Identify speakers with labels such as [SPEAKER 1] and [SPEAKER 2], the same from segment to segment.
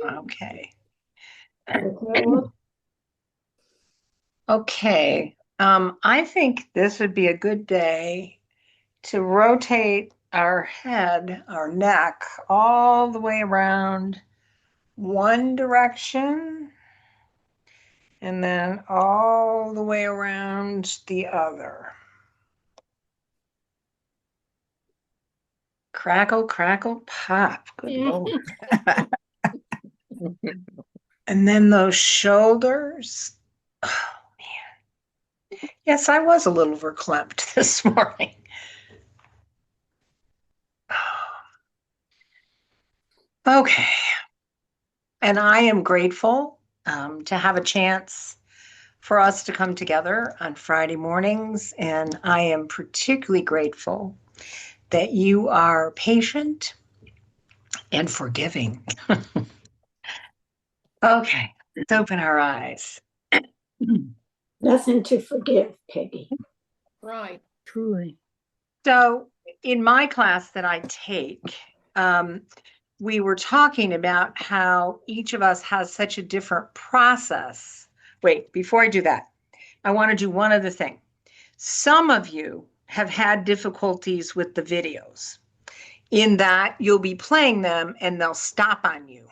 [SPEAKER 1] Okay.
[SPEAKER 2] Okay.
[SPEAKER 1] Okay. I think this would be a good day to rotate our head, our neck, all the way around one direction and then all the way around the other. Crackle, crackle, pop. Good Lord. And then those shoulders. Oh, yes, I was a little verklempt this morning. Okay. And I am grateful to have a chance for us to come together on Friday mornings. And I am particularly grateful that you are patient and forgiving. Okay, let's open our eyes.
[SPEAKER 2] Nothing to forgive, Peggy.
[SPEAKER 3] Right, truly.
[SPEAKER 1] So, in my class that I take, we were talking about how each of us has such a different process. Wait, before I do that, I want to do one other thing. Some of you have had difficulties with the videos in that you'll be playing them and they'll stop on you.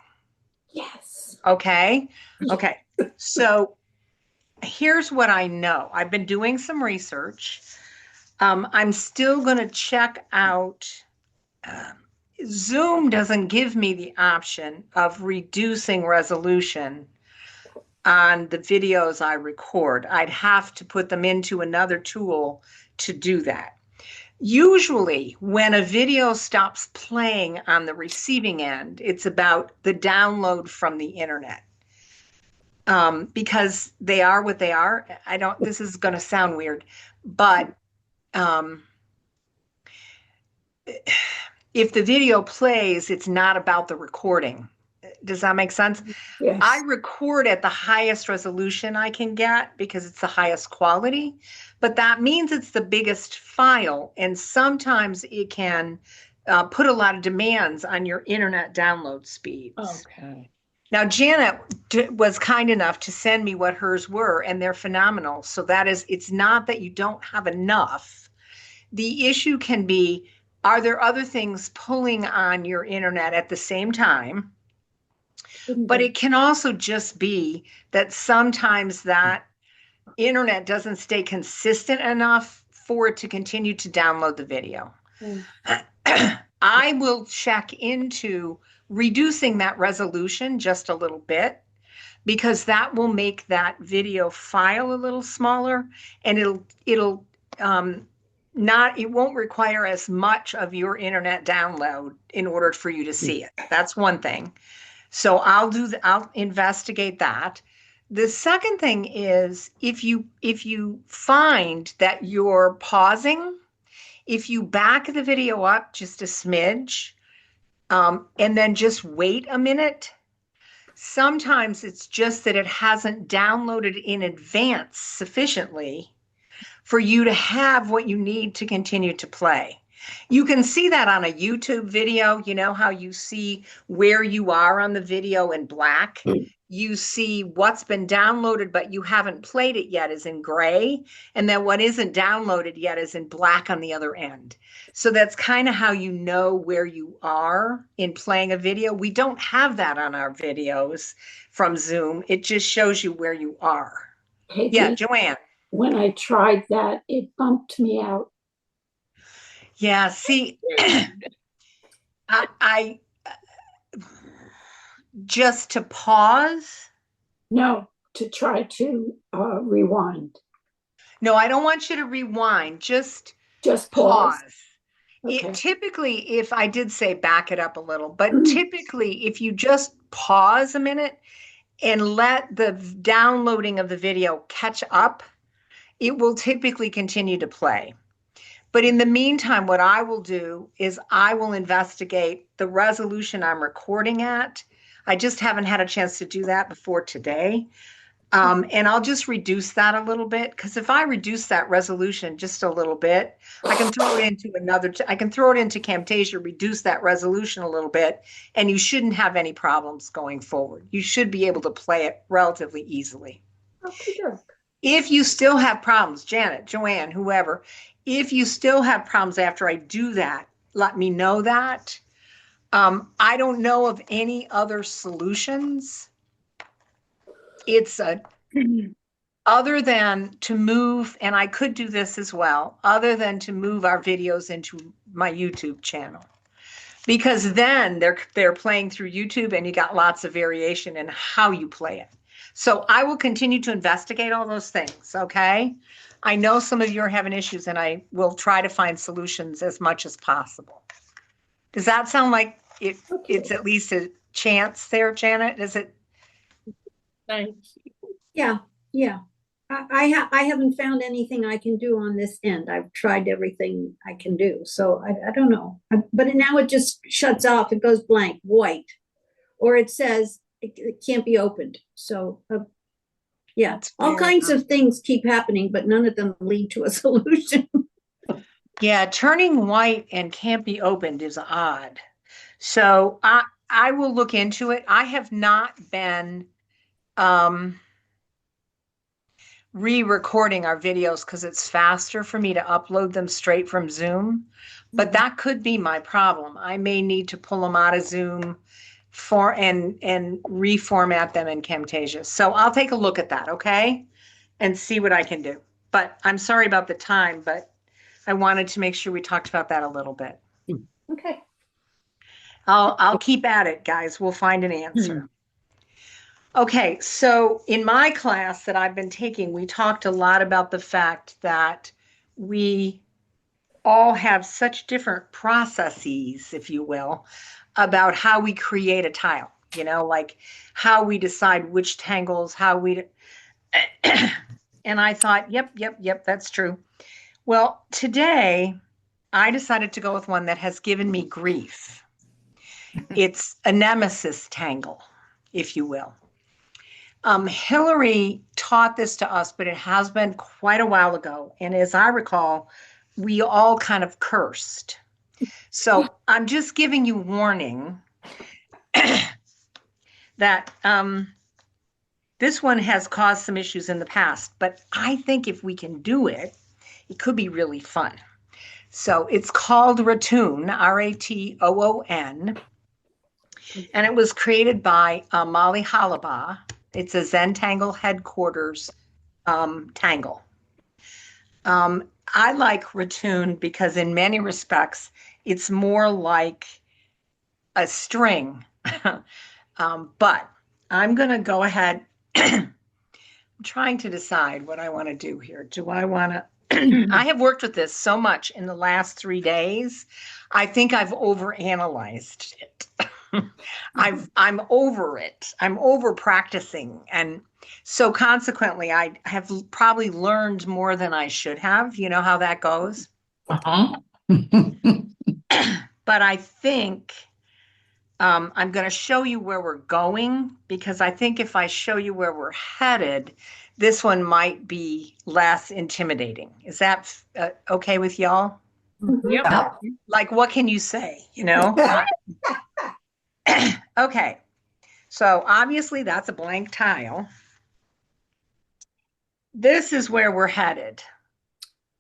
[SPEAKER 2] Yes.
[SPEAKER 1] Okay. Okay. So here's what I know. I've been doing some research. I'm still going to check out. um, Zoom doesn't give me the option of reducing resolution on the videos I record. I'd have to put them into another tool to do that. Usually, when a video stops playing on the receiving end, it's about the download from the internet. Because they are what they are. I don't, this is going to sound weird, but um, if the video plays, it's not about the recording. Does that make sense? I
[SPEAKER 2] Yes.
[SPEAKER 1] record at the highest resolution I can get because it's the highest quality, but that means it's the biggest file. And sometimes it can put a lot of demands on your internet download speeds.
[SPEAKER 3] Okay.
[SPEAKER 1] Now, Janet was kind enough to send me what hers were, and they're phenomenal. So that is, it's not that you don't have enough. The issue can be, are there other things pulling on your internet at the same time?
[SPEAKER 2] Couldn't
[SPEAKER 1] But
[SPEAKER 2] be.
[SPEAKER 1] it can also just be that sometimes that internet doesn't stay consistent enough for it to continue to download the video.
[SPEAKER 2] Mm.
[SPEAKER 1] I will check into reducing that resolution just a little bit because that will make that video file a little smaller and it'll not it won't require as much of your internet download in order for you to see it. That's one thing. So I'll investigate that. The second thing is if you find that you're pausing, if you back the video up just a smidge, and then just wait a minute, sometimes it's just that it hasn't downloaded in advance sufficiently for you to have what you need to continue to play. You can see that on a YouTube video. You know how you see where you are on the video in black? You see what's been downloaded, but you haven't played it yet is in gray. And then what isn't downloaded yet is in black on the other end. So that's kind of how you know where you are in playing a video. We don't have that on our videos from Zoom. It just shows you where you are. Yeah,
[SPEAKER 2] Peggy,
[SPEAKER 1] Joanne.
[SPEAKER 2] when I tried that, it bumped me out.
[SPEAKER 1] Yeah, see, I just to pause.
[SPEAKER 2] No, to try to rewind.
[SPEAKER 1] No, I don't want you to rewind, just
[SPEAKER 2] Just pause.
[SPEAKER 1] pause. It
[SPEAKER 2] Okay.
[SPEAKER 1] typically, if I did say back it up a little, but typically, if you just pause a minute and let the downloading of the video catch up, it will typically continue to play. But in the meantime, what I will do is I will investigate the resolution I'm recording at. I just haven't had a chance to do that before today. And I'll just reduce that a little bit because if I reduce that resolution just a little bit, I can throw it into I can throw it into Camtasia, reduce that resolution a little bit, and you shouldn't have any problems going forward. You should be able to play it relatively easily.
[SPEAKER 2] Okay, good.
[SPEAKER 1] If you still have problems, Janet, Joanne, whoever, if you still have problems after I do that, let me know that. I don't know of any other solutions. It's a other than to move, and I could do this as well, other than to move our videos into my YouTube channel. Because then they're playing through YouTube and you got lots of variation in how you play it. So I will continue to investigate all those things, okay? I know some of you are having issues and I will try to find solutions as much as possible. Does that sound like it's at least a chance there, Janet? Is it?
[SPEAKER 3] Thanks.
[SPEAKER 2] Yeah, yeah. I haven't found anything I can do on this end. I've tried everything I can do. So I don't know. But now it just shuts off. It goes blank, white, or it says it can't be opened. So yeah, all kinds of things keep happening, but none of them lead to a solution.
[SPEAKER 1] Yeah, turning white and can't be opened is odd. So I will look into it. I have not been re-recording our videos because it's faster for me to upload them straight from Zoom. But that could be my problem. I may need to pull them out of Zoom and reformat them in Camtasia. So I'll take a look at that, okay? And see what I can do. But I'm sorry about the time, but I wanted to make sure we talked about that a little bit.
[SPEAKER 2] Okay.
[SPEAKER 1] I'll keep at it, guys. We'll find an answer. Okay, so in my class that I've been taking, we talked a lot about the fact that we all have such different processes, if you will, about how we create a tile, like how we decide which tangles, and I thought, yep, that's true. Well, today I decided to go with one that has given me grief. It's a nemesis tangle, if you will. Hillary taught this to us, but it has been quite a while ago. And as I recall, we all kind of cursed. So I'm just giving you warning that this one has caused some issues in the past, but I think if we can do it, it could be really fun. So it's called Ratoon, Ratoon, and it was created by Molly Halabaugh. It's a Zentangle headquarters tangle. I like Ratoon because in many respects, it's more like a string. But I'm going to go ahead. I'm trying to decide what I want to do here. Do I want to? I have worked with this so much in the last 3 days. I think I've overanalyzed it. I'm over it. I'm over practicing. And so consequently, I have probably learned more than I should have. You know how that goes?
[SPEAKER 3] Uh-huh.
[SPEAKER 1] But I think I'm going to show you where we're going because I think if I show you where we're headed, this one might be less intimidating. Is that okay with y'all?
[SPEAKER 3] Yep.
[SPEAKER 1] Like, what can you say? Okay. So obviously that's a blank tile. This is where we're headed.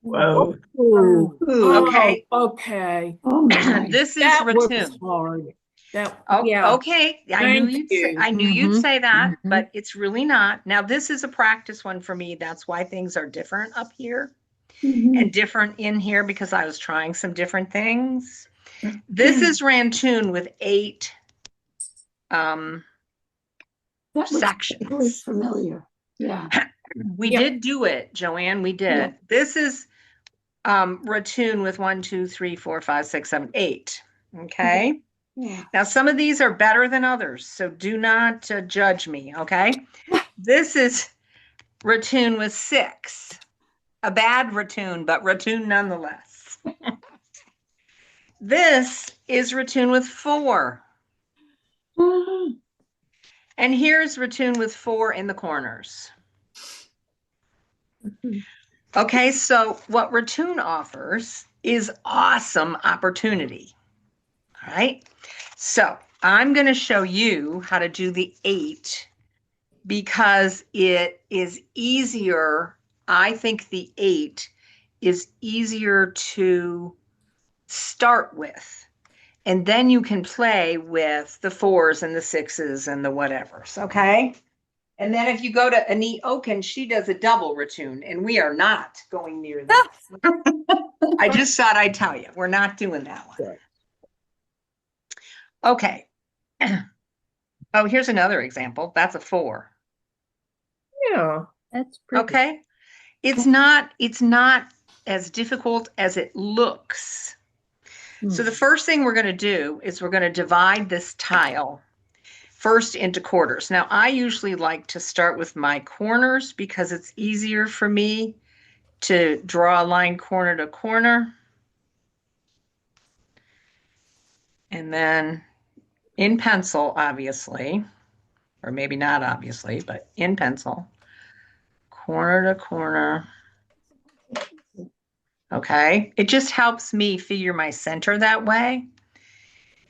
[SPEAKER 3] Whoa.
[SPEAKER 1] Okay.
[SPEAKER 3] Okay.
[SPEAKER 2] Oh my.
[SPEAKER 1] This is
[SPEAKER 3] That was
[SPEAKER 1] Ratoon.
[SPEAKER 3] hard.
[SPEAKER 1] Okay. I knew you'd say that,
[SPEAKER 3] Mhm.
[SPEAKER 1] but it's really not. Now, this is a practice one for me. That's why things are different up here and different in here because I was trying some different things. This is Ratoon with 8 sections.
[SPEAKER 2] Really familiar. Yeah.
[SPEAKER 1] We did do it, Joanne. We did.
[SPEAKER 2] Yeah.
[SPEAKER 1] This is Ratoon with 1, 2, 3, 4, 5, 6, 7, 8. Okay.
[SPEAKER 2] Yeah.
[SPEAKER 1] Now, some of these are better than others, so do not judge me, okay? This is Ratoon with 6. A bad Ratoon, but Ratoon nonetheless. This is Ratoon with 4. And here's Ratoon with 4 in the corners.
[SPEAKER 2] Mhm.
[SPEAKER 1] Okay, so what Ratoon offers is awesome opportunity. All right. So I'm going to show you how to do the 8 because it is easier. I think the 8 is easier to start with. And then you can play with the 4s and the 6s and the whatevers. Okay. And then if you go to Anit Oken, she does a double Ratoon, and we are not going near that. I just thought I'd tell you, we're not doing that one. Okay. Oh, here's another example. That's a 4.
[SPEAKER 3] Yeah.
[SPEAKER 2] That's pretty.
[SPEAKER 1] Okay. It's not as difficult as it looks. So the first thing we're going to do is we're going to divide this tile first into quarters. Now, I usually like to start with my corners because it's easier for me to draw a line corner to corner. And then in pencil, obviously, or maybe not obviously, but in pencil, corner to corner. Okay, it just helps me figure my center that way.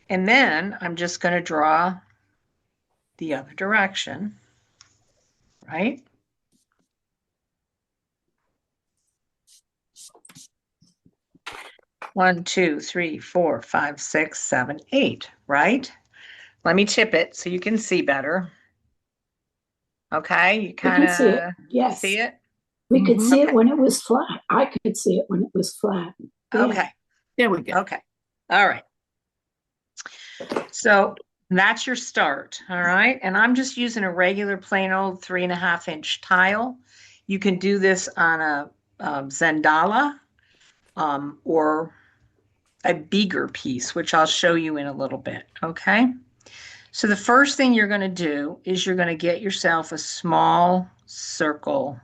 [SPEAKER 1] And then I'm just going to draw the other direction, right? One, two, three, four, five, six, seven, 8, right? Let me tip it so you can see better. Okay, you
[SPEAKER 4] We
[SPEAKER 1] kind
[SPEAKER 4] can see it.
[SPEAKER 1] of
[SPEAKER 4] Yes.
[SPEAKER 1] see it?
[SPEAKER 4] We could see
[SPEAKER 1] Okay.
[SPEAKER 4] it when it was flat. I could see it when it was flat. Yeah.
[SPEAKER 1] Okay,
[SPEAKER 3] There we go.
[SPEAKER 1] okay, all right. So that's your start, all right? And I'm just using a regular plain old 3.5-inch tile. You can do this on a Zendala or a bigger piece, which I'll show you in a little bit, okay? So the first thing you're going to do is you're going to get yourself a small circle.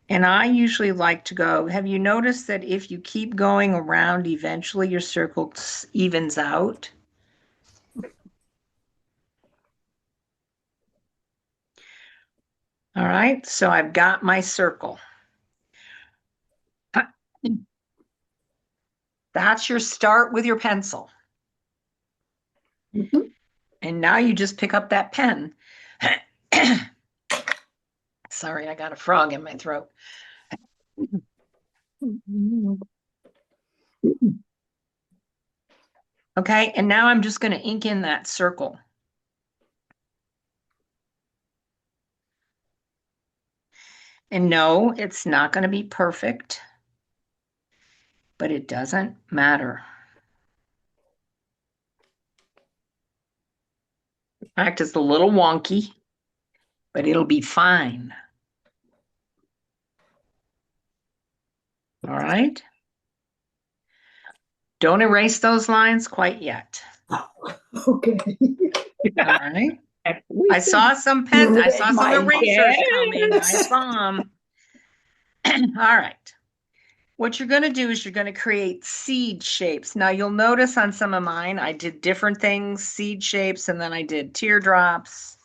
[SPEAKER 1] And I usually like to go, have you noticed that if you keep going around, eventually your circle evens out? All right, so I've got my circle. That's your start with your pencil.
[SPEAKER 4] Mhm.
[SPEAKER 1] And now you just pick up that pen. Sorry, I got a frog in my throat. Okay, and now I'm just going to ink in that circle. And no, it's not going to be perfect, but it doesn't matter. In fact, it's a little wonky, but it'll be fine. All right. Don't erase those lines quite yet.
[SPEAKER 4] Okay.
[SPEAKER 1] All right.
[SPEAKER 3] We
[SPEAKER 1] I saw some pen, I saw some
[SPEAKER 4] My
[SPEAKER 1] erasers
[SPEAKER 3] guess.
[SPEAKER 1] coming. I saw them. All right. What you're going to do is you're going to create seed shapes. Now you'll notice on some of mine, I did different things, seed shapes, and then I did teardrops.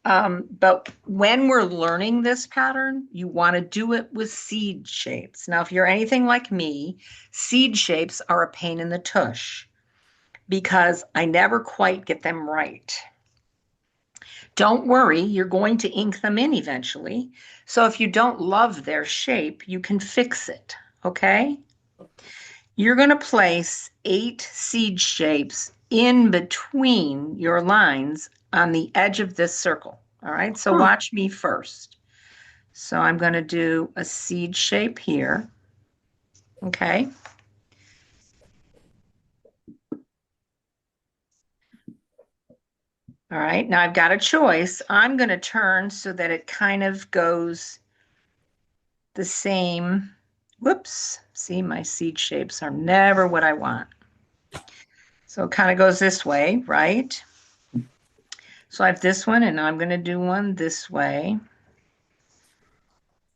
[SPEAKER 1] But when we're learning this pattern, you want to do it with seed shapes. Now, if you're anything like me, seed shapes are a pain in the tush because I never quite get them right. Don't worry, you're going to ink them in eventually. So if you don't love their shape, you can fix it, okay? You're going to place 8 seed shapes in between your lines on the edge of this circle. All right, so watch me first. So I'm going to do a seed shape here. Okay. All right, now I've got a choice. I'm going to turn so that it kind of goes the same. Whoops. See, my seed shapes are never what I want. So it kind of goes this way, right? So I have this one, and I'm going to do one this way.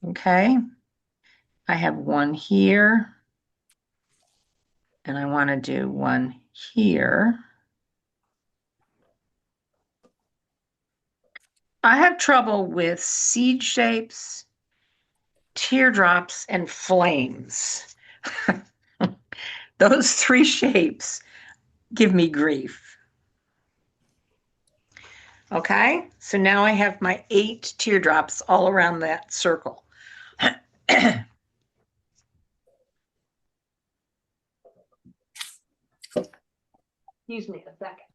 [SPEAKER 1] Okay. I have one here, and I want to do one here. I have trouble with seed shapes teardrops, and flames. Those three shapes give me grief. Okay, so now I have my 8 teardrops all around that circle. Excuse me a second.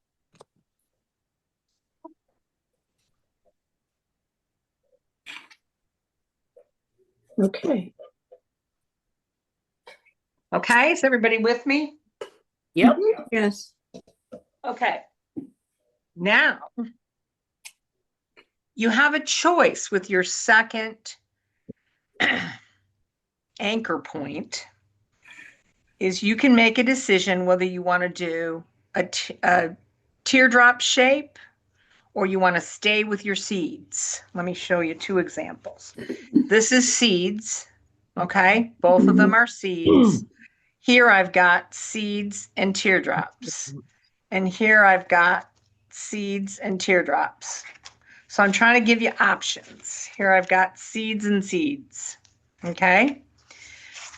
[SPEAKER 4] Okay.
[SPEAKER 1] Okay, is everybody with me?
[SPEAKER 3] Yep.
[SPEAKER 2] Yes.
[SPEAKER 1] Okay. Now, you have a choice with your second anchor point is you can make a decision whether you want to do a teardrop shape or you want to stay with your seeds. Let me show you 2 examples. This is seeds, okay? Both of them are seeds. Here I've got seeds and teardrops. And here I've got seeds and teardrops. So I'm trying to give you options. Here I've got seeds and seeds, okay?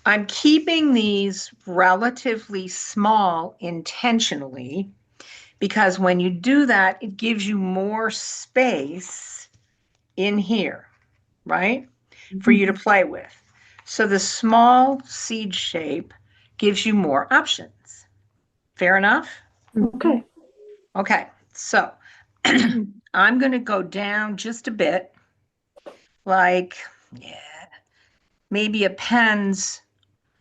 [SPEAKER 1] I'm keeping these relatively small intentionally because when you do that, it gives you more space in here, right? For you to play with. So the small seed shape gives you more options. Fair enough?
[SPEAKER 4] Okay.
[SPEAKER 1] Okay, so I'm going to go down just a bit, like, maybe a pen's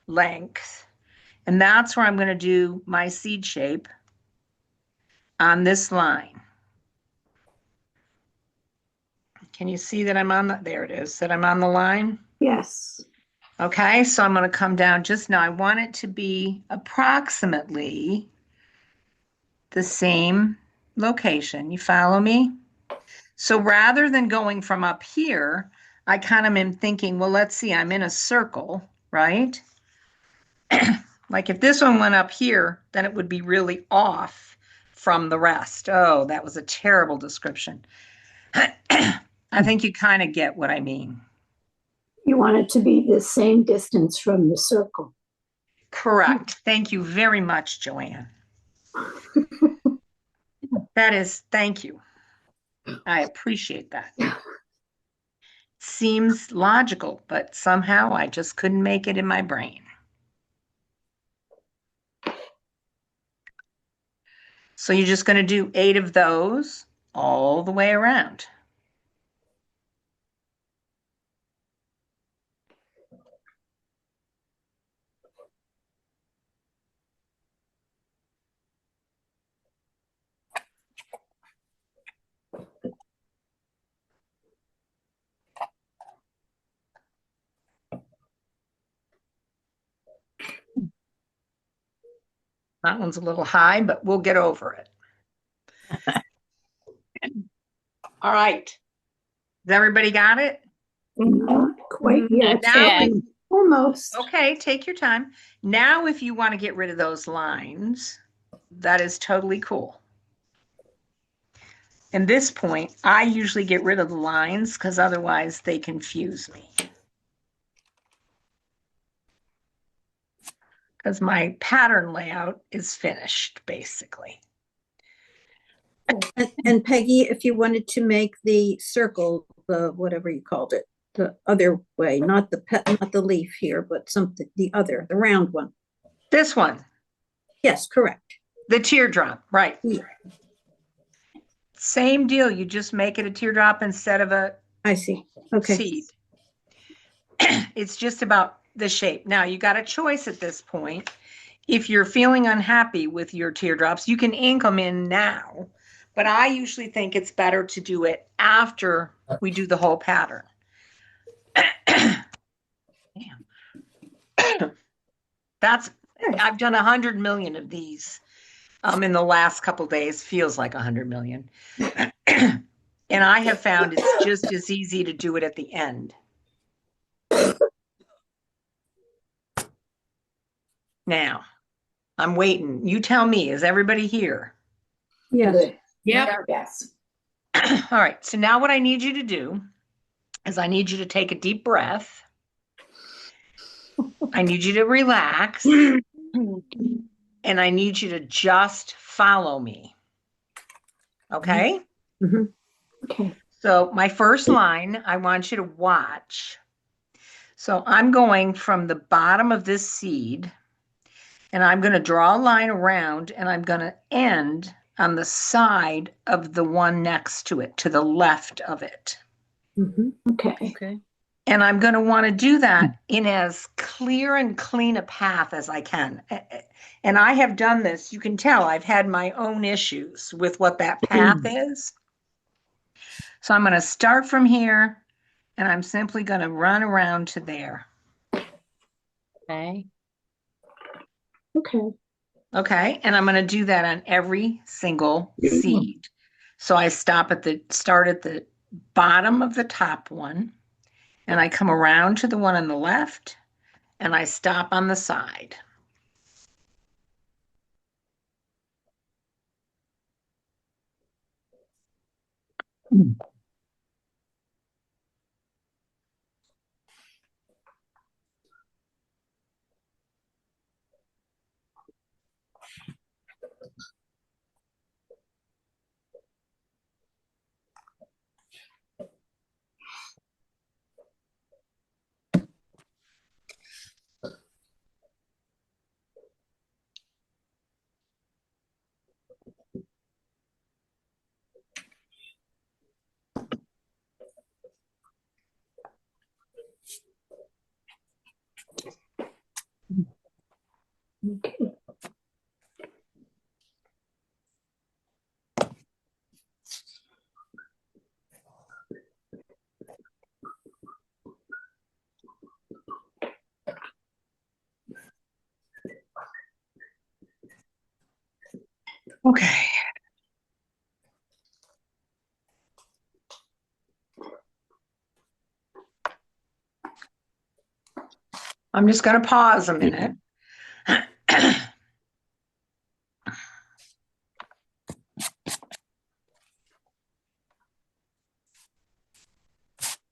[SPEAKER 1] length. And that's where I'm going to do my seed shape on this line. Can you see that I'm on the, there it is, that I'm on the line?
[SPEAKER 4] Yes.
[SPEAKER 1] Okay, so I'm going to come down just now. I want it to be approximately the same location. You follow me? So rather than going from up here, I kind of am thinking, well, let's see, I'm in a circle, right? Like if this one went up here, then it would be really off from the rest. Oh, that was a terrible description. I think you kind of get what I mean.
[SPEAKER 4] You want it to be the same distance from the circle.
[SPEAKER 1] Correct. Thank you very much, Joanne. That is, thank you. I appreciate that. Seems logical, but somehow I just couldn't make it in my brain. So you're just going to do 8 of those all the way around. That one's a little high, but we'll get over it. All right. Has everybody got it?
[SPEAKER 4] Not quite yet.
[SPEAKER 1] Now,
[SPEAKER 3] yet.
[SPEAKER 4] Almost.
[SPEAKER 1] okay, take your time. Now, if you want to get rid of those lines, that is totally cool. At this point, I usually get rid of the lines because otherwise they confuse me. Because my pattern layout is finished, basically.
[SPEAKER 2] And Peggy, if you wanted to make the circle, the whatever you called it, the other way, not the leaf here, but something, the round one.
[SPEAKER 1] This one,
[SPEAKER 2] Yes, correct.
[SPEAKER 1] the teardrop, right.
[SPEAKER 2] Yeah.
[SPEAKER 1] Same deal. You just make it a teardrop instead of a
[SPEAKER 2] I see. Okay.
[SPEAKER 1] seed. It's just about the shape. Now, you got a choice at this point. If you're feeling unhappy with your teardrops, you can ink them in now, but I usually think it's better to do it after we do the whole pattern. That's, I've done 100 million of these in the last couple days. Feels like 100 million. And I have found it's just as easy to do it at the end. Now, I'm waiting. You tell me, is everybody here?
[SPEAKER 2] Yes.
[SPEAKER 3] Yep.
[SPEAKER 4] Yes.
[SPEAKER 1] All right. So now what I need you to do is I need you to take a deep breath. I need you to relax and I need you to just follow me. Okay?
[SPEAKER 2] Mhm.
[SPEAKER 4] Okay.
[SPEAKER 1] So my first line, I want you to watch. So I'm going from the bottom of this seed and I'm going to draw a line around and I'm going to end on the side of the one next to it, to the left of it.
[SPEAKER 2] Mhm.
[SPEAKER 4] Okay.
[SPEAKER 3] Okay.
[SPEAKER 1] And I'm going to want to do that in as clear and clean a path as I can. And I have done this. You can tell I've had my own issues with what that path is. So I'm going to start from here and I'm simply going to run around to there.
[SPEAKER 3] Okay.
[SPEAKER 4] Okay.
[SPEAKER 1] Okay. And I'm going to do that on every single seed. So I start at the bottom of the top one and I come around to the one on the left and I stop on the side.
[SPEAKER 4] Okay.
[SPEAKER 1] Okay. I'm just going to pause a minute.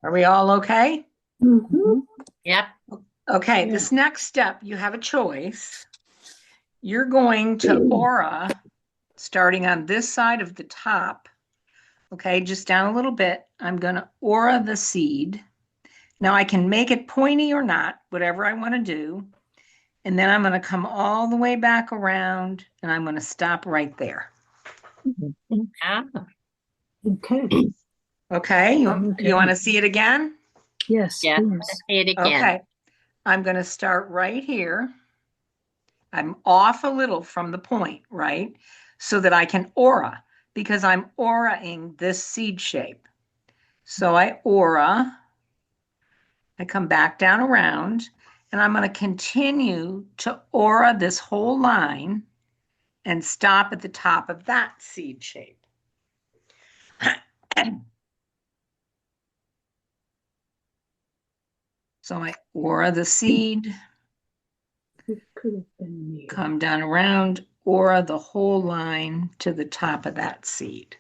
[SPEAKER 1] Are we all okay?
[SPEAKER 4] Mhm.
[SPEAKER 3] Yep.
[SPEAKER 1] Okay,
[SPEAKER 4] Yeah.
[SPEAKER 1] this next step, you have a choice. You're going to aura starting on this side of the top. Okay, just down a little bit. I'm going to aura the seed. Now I can make it pointy or not, whatever I want to do. And then I'm going to come all the way back around and I'm going to stop right there.
[SPEAKER 3] Ah,
[SPEAKER 4] Okay.
[SPEAKER 1] Okay, you
[SPEAKER 2] Okay.
[SPEAKER 1] want to see it again?
[SPEAKER 2] Yes,
[SPEAKER 3] yeah.
[SPEAKER 2] please.
[SPEAKER 3] Say it again.
[SPEAKER 1] Okay, I'm going to start right here. I'm off a little from the point, right? So that I can aura because I'm auraing this seed shape. So I aura, I come back down around, and I'm going to continue to aura this whole line and stop at the top of that seed shape. So I aura the seed,
[SPEAKER 4] It could have been me.
[SPEAKER 1] come down around, aura the whole line to the top of that seed.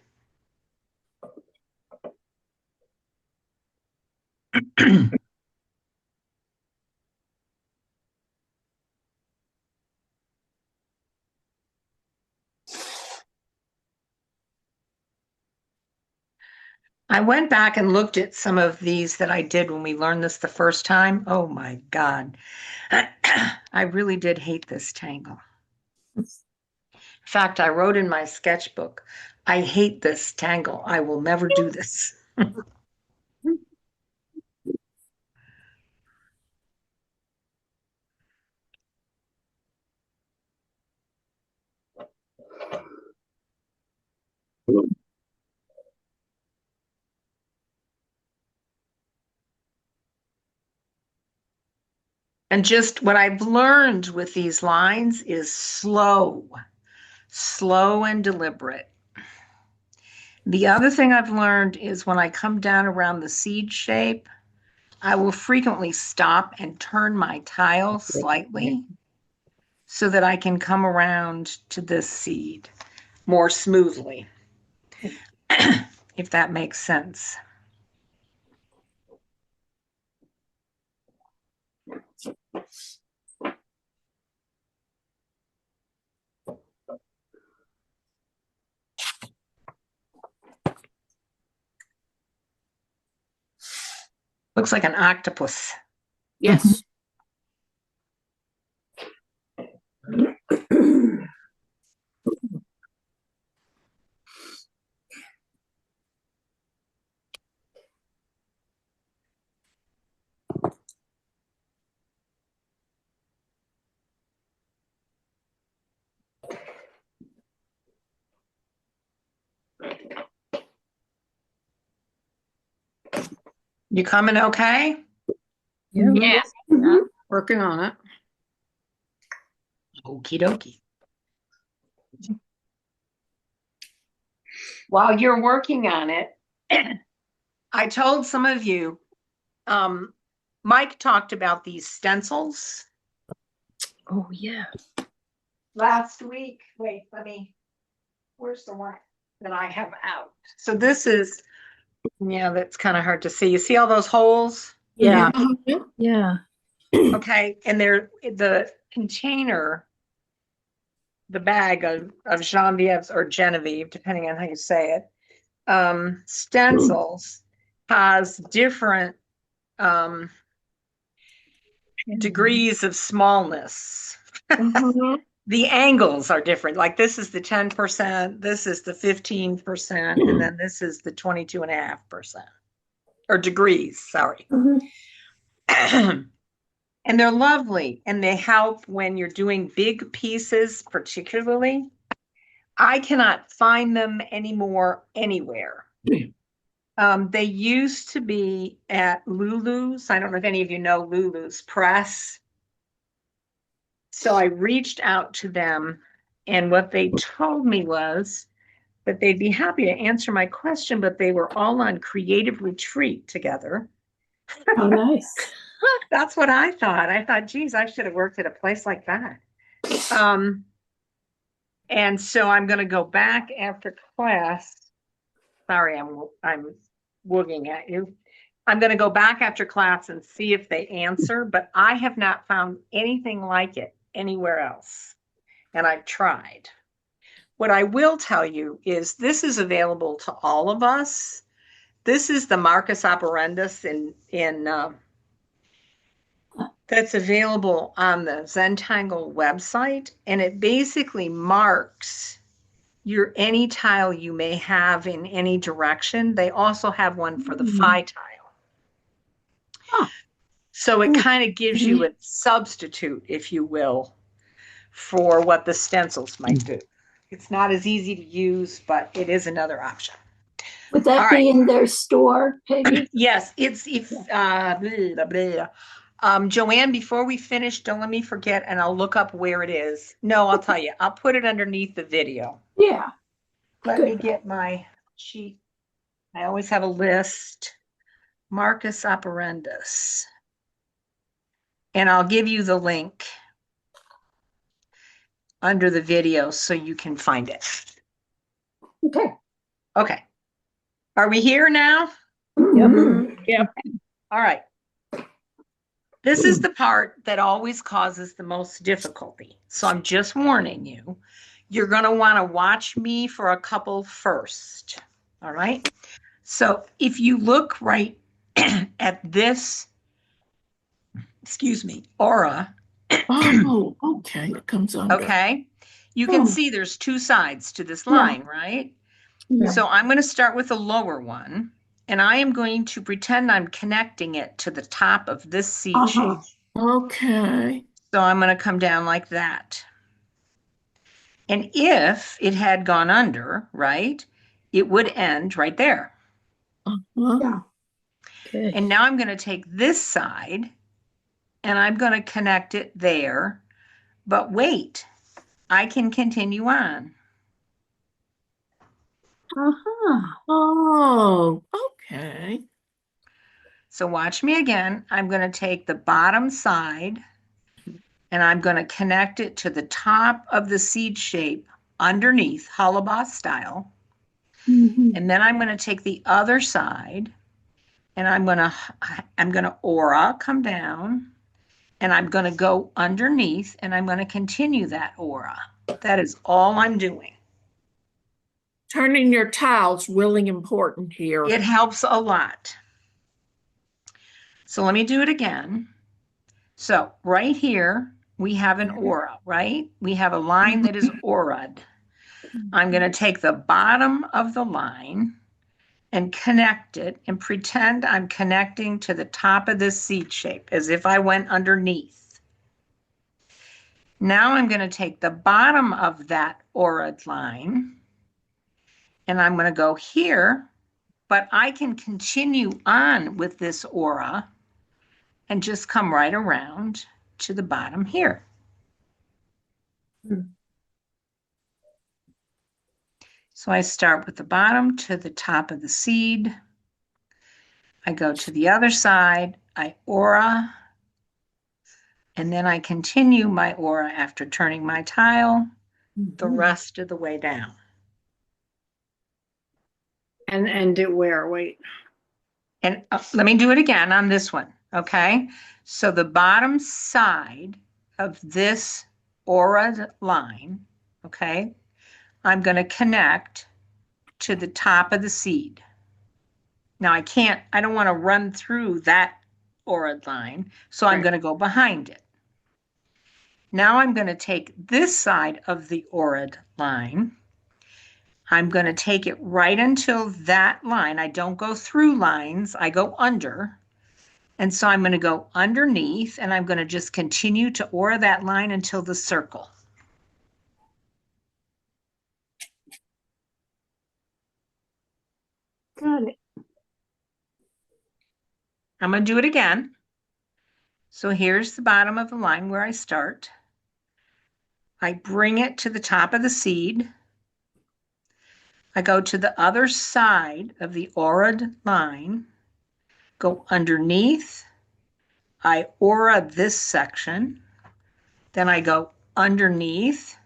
[SPEAKER 1] I went back and looked at some of these that I did when we learned this the first time. Oh my God. I really did hate this tangle. In fact, I wrote in my sketchbook, I hate this tangle. I will never do this. And just what I've learned with these lines is slow, slow and deliberate. The other thing I've learned is when I come down around the seed shape, I will frequently stop and turn my tile slightly so that I can come around to this seed more smoothly, if that makes sense. Looks like an octopus.
[SPEAKER 4] Yes.
[SPEAKER 1] You coming okay?
[SPEAKER 3] Yeah.
[SPEAKER 4] Working on it.
[SPEAKER 1] Okie dokie. While you're working on it, I told some of you, Mike talked about these stencils
[SPEAKER 4] Oh, yeah.
[SPEAKER 1] last week. Wait, where's the one that I have out? So this is, yeah, that's kind of hard to see. You see all those holes?
[SPEAKER 4] Yeah.
[SPEAKER 3] Yeah.
[SPEAKER 1] Okay, and they're the container, the bag of Genevieve's or Genevieve, depending on how you say it, stencils has different degrees of smallness. The angles are different. Like this is the 10%, this is the 15%, and then this is the 22.5%. Or degrees, sorry. And they're lovely and they help when you're doing big pieces, particularly. I cannot find them anymore anywhere. They used to be at Lulu's. I don't know if any of you know Lulu's Press. So I reached out to them, and what they told me was that they'd be happy to answer my question, but they were all on creative retreat together.
[SPEAKER 4] Oh, nice.
[SPEAKER 1] That's what I thought. I thought, geez, I should have worked at a place like that. And so I'm going to go back after class. Sorry, I'm wooging at you. I'm going to go back after class and see if they answer, but I have not found anything like it anywhere else. And I've tried. What I will tell you is this is available to all of us. This is the Marcus operandus that's available on the Zentangle website, and it basically marks any tile you may have in any direction. They also have one for the phi tile.
[SPEAKER 4] Huh.
[SPEAKER 1] So it kind of gives you a substitute, if you will, for what the stencils might do. It's not as easy to use, but it is another option.
[SPEAKER 4] Would that
[SPEAKER 1] All
[SPEAKER 4] be
[SPEAKER 1] right.
[SPEAKER 4] in their store, Peggy?
[SPEAKER 1] Yes, it's if blah, blah, blah. Joanne, before we finish, don't let me forget, and I'll look up where it is. No, I'll tell you. I'll put it underneath the video.
[SPEAKER 4] Yeah.
[SPEAKER 1] Let
[SPEAKER 4] Good.
[SPEAKER 1] me get my sheet. I always have a list. Marcus operandus. And I'll give you the link under the video so you can find it.
[SPEAKER 4] Okay.
[SPEAKER 1] Okay. Are we here now?
[SPEAKER 3] Yep.
[SPEAKER 1] All right. This is the part that always causes the most difficulty. So I'm just warning you. You're going to want to watch me for a couple first. All right. So if you look right at this, excuse me, aura.
[SPEAKER 5] Oh, okay. It comes under.
[SPEAKER 1] Okay. You can see there's two sides to this line, right?
[SPEAKER 4] Yeah.
[SPEAKER 1] So I'm going to start with the lower one, and I am going to pretend I'm connecting it to the top of this seed shape.
[SPEAKER 5] Okay.
[SPEAKER 1] So I'm going to come down like that. And if it had gone under, right, it would end right there.
[SPEAKER 4] Yeah.
[SPEAKER 3] Okay.
[SPEAKER 1] And now I'm going to take this side and I'm going to connect it there. But wait, I can continue on.
[SPEAKER 5] Oh, okay.
[SPEAKER 1] So watch me again. I'm going to take the bottom side and I'm going to connect it to the top of the seed shape underneath, hullabah style. And then I'm going to take the other side and I'm going to aura come down and I'm going to go underneath and I'm going to continue that aura. That is all I'm doing.
[SPEAKER 5] Turning your tile's really important here.
[SPEAKER 1] It helps a lot. So let me do it again. So right here, we have an aura, right? We have a line that is aura'd. I'm going to take the bottom of the line and connect it and pretend I'm connecting to the top of this seed shape as if I went underneath. Now I'm going to take the bottom of that aura'd line and I'm going to go here, but I can continue on with this aura and just come right around to the bottom here. So I start with the bottom to the top of the seed. I go to the other side, I aura, and then I continue my aura after turning my tile the rest of the way down.
[SPEAKER 2] And end it where? Wait.
[SPEAKER 1] And let me do it again on this one, okay? So the bottom side of this aura line, okay, I'm going to connect to the top of the seed. Now I don't want to run through that aura line, so I'm going to go behind it. Now I'm going to take this side of the aura line. I'm going to take it right until that line. I don't go through lines, I go under. And so I'm going to go underneath and I'm going to just continue to aura that line until the circle.
[SPEAKER 4] Got it.
[SPEAKER 1] I'm going to do it again. So here's the bottom of the line where I start. I bring it to the top of the seed. I go to the other side of the aura'd line, go underneath. I aura this section. Then I go underneath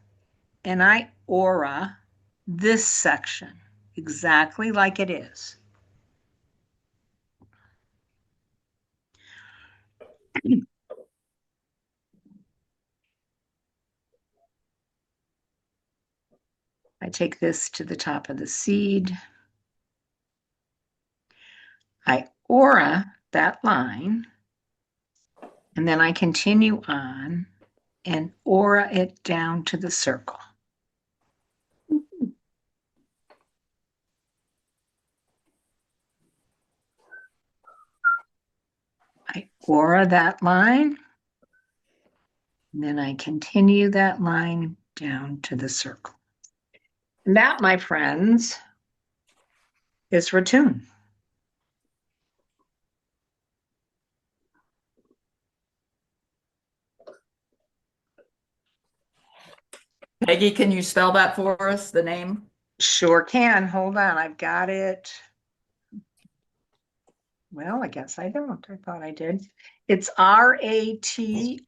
[SPEAKER 1] and I aura this section exactly like it is. I take this to the top of the seed. I aura that line, and then I continue on and aura it down to the circle. I aura that line, and then I continue that line down to the circle. And that, my friends, is Ratoon.
[SPEAKER 6] Peggy, can you spell that for us, the name?
[SPEAKER 1] Sure can. Hold on. I've got it. Well, I guess I don't. I thought I did. It's Ratoon.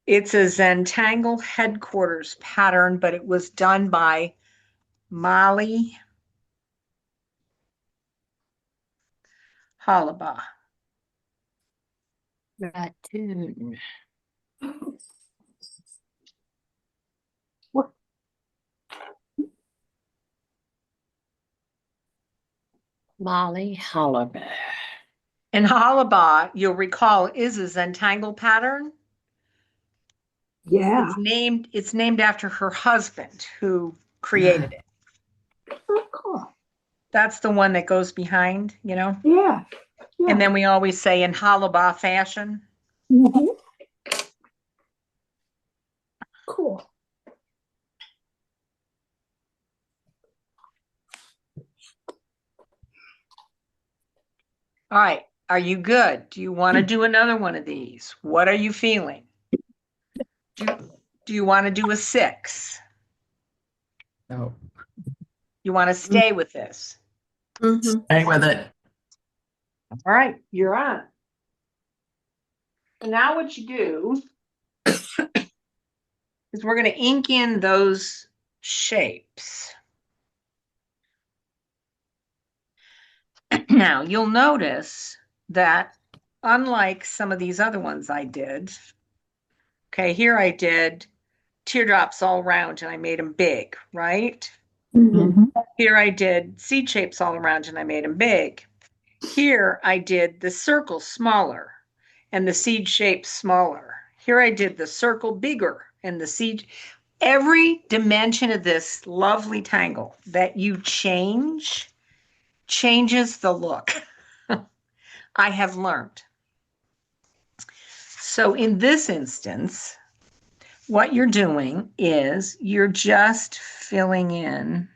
[SPEAKER 1] It's a Zentangle headquarters pattern, but it was done by Molly Hollabaugh.
[SPEAKER 3] Ratoon.
[SPEAKER 4] What?
[SPEAKER 3] Molly Hollabaugh.
[SPEAKER 1] And Hollabaugh, you'll recall, is a Zentangle pattern.
[SPEAKER 4] Yeah.
[SPEAKER 1] It's named after her husband who created it.
[SPEAKER 4] Oh, cool.
[SPEAKER 1] That's the one that goes behind, you know?
[SPEAKER 4] Yeah.
[SPEAKER 1] And then we always say in Hollabaugh fashion.
[SPEAKER 4] Mhm. Cool.
[SPEAKER 1] All right. Are you good? Do you want to do another one of these? What are you feeling? Do you want to do a 6?
[SPEAKER 6] No.
[SPEAKER 1] You want to stay with this?
[SPEAKER 6] Stay with it.
[SPEAKER 1] All right, you're on. So now what you do is we're going to ink in those shapes. Now you'll notice that unlike some of these other ones I did, okay, here I did teardrops all around and I made them big, right?
[SPEAKER 4] Mhm.
[SPEAKER 1] Here I did seed shapes all around and I made them big. Here I did the circle smaller and the seed shape smaller. Here I did the circle bigger and the seed. Every dimension of this lovely tangle that you changes the look. I have learned. So in this instance, what you're doing is you're just filling in,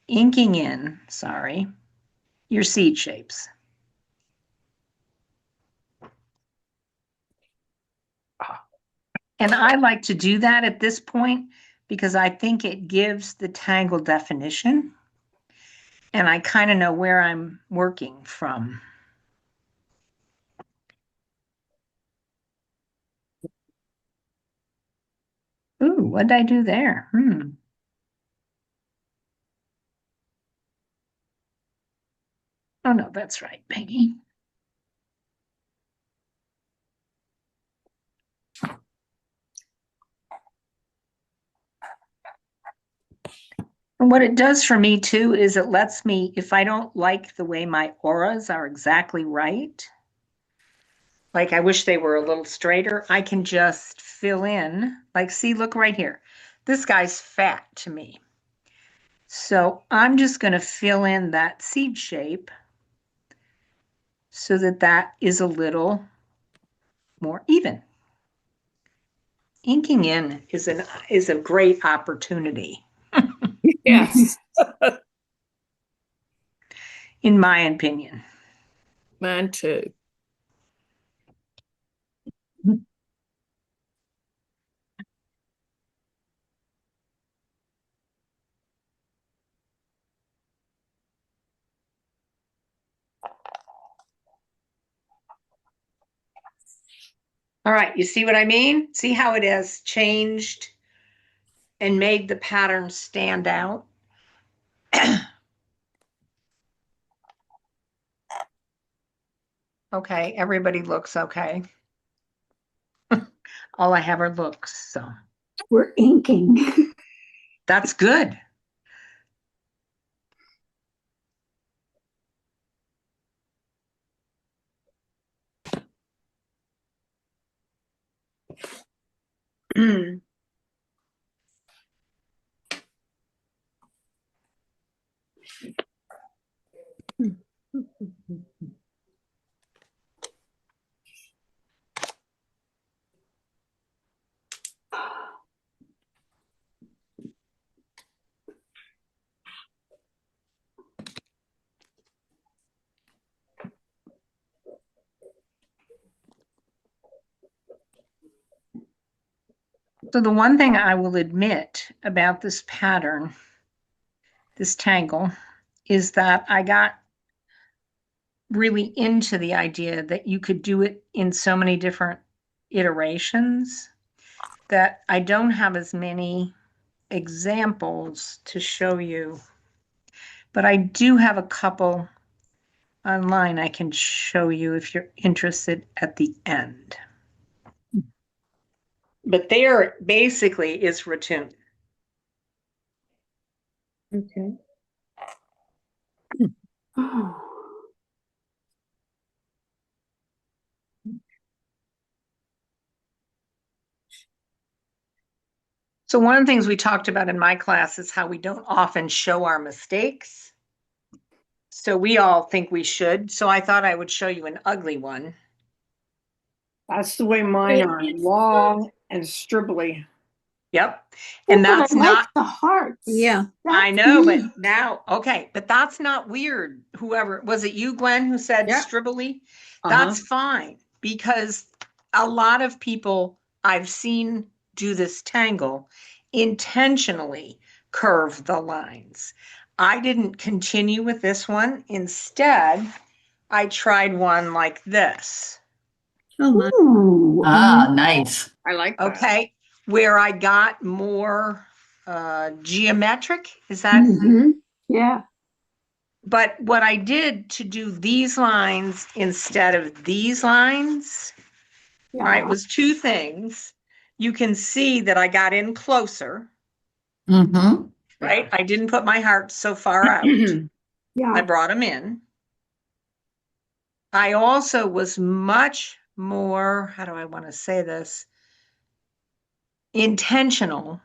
[SPEAKER 1] inking in, sorry, your seed shapes. And I like to do that at this point because I think it gives the tangle definition and I kind of know where I'm working from. Ooh, what did I do there? Oh, no, that's right, Peggy. And what it does for me too is it lets me, if I don't like the way my auras are exactly right, like I wish they were a little straighter, I can just fill in, like, see, look right here. This guy's fat to me. So I'm just going to fill in that seed shape so that that is a little more even. Inking in is a great opportunity,
[SPEAKER 5] Yes,
[SPEAKER 1] in my opinion.
[SPEAKER 5] mine too.
[SPEAKER 1] All right, you see what I mean? See how it has changed and made the pattern stand out? Okay, everybody looks okay. All I have are looks, so
[SPEAKER 4] We're inking.
[SPEAKER 1] that's good. So the one thing I will admit about this pattern, this tangle, is that I got really into the idea that you could do it in so many different iterations that I don't have as many examples to show you, but I do have a couple online I can show you if you're interested at the end. But there basically is Ratoon.
[SPEAKER 2] Okay.
[SPEAKER 4] Oh.
[SPEAKER 1] So one of the things we talked about in my class is how we don't often show our mistakes. So we all think we should. So I thought I would show you an ugly one.
[SPEAKER 7] That's the way mine are, long and stribbly.
[SPEAKER 1] Yep.
[SPEAKER 4] Oh,
[SPEAKER 1] And
[SPEAKER 4] but
[SPEAKER 1] that's
[SPEAKER 4] I like
[SPEAKER 1] not,
[SPEAKER 4] the hearts.
[SPEAKER 2] Yeah.
[SPEAKER 1] I
[SPEAKER 4] That's
[SPEAKER 1] know, but
[SPEAKER 4] neat.
[SPEAKER 1] now, okay, but that's not weird. Whoever, was it you, Glenn, who said
[SPEAKER 7] Yeah.
[SPEAKER 1] stribbly?
[SPEAKER 7] Uh-huh.
[SPEAKER 1] That's fine because a lot of people I've seen do this tangle intentionally curve the lines. I didn't continue with this one. Instead, I tried one like this,
[SPEAKER 2] Oh my.
[SPEAKER 4] Ooh.
[SPEAKER 6] Ah, nice.
[SPEAKER 7] I like that.
[SPEAKER 1] okay, where I got more geometric. Is that
[SPEAKER 4] Mhm. Yeah.
[SPEAKER 1] But what I did to do these lines instead of these lines, all right,
[SPEAKER 4] Yeah.
[SPEAKER 1] was two things. You can see that I got in closer,
[SPEAKER 6] Mm-hmm.
[SPEAKER 1] right? I didn't put my heart so far out. I
[SPEAKER 4] Yeah.
[SPEAKER 1] brought them in. I also was much more, how do I want to say this? Intentional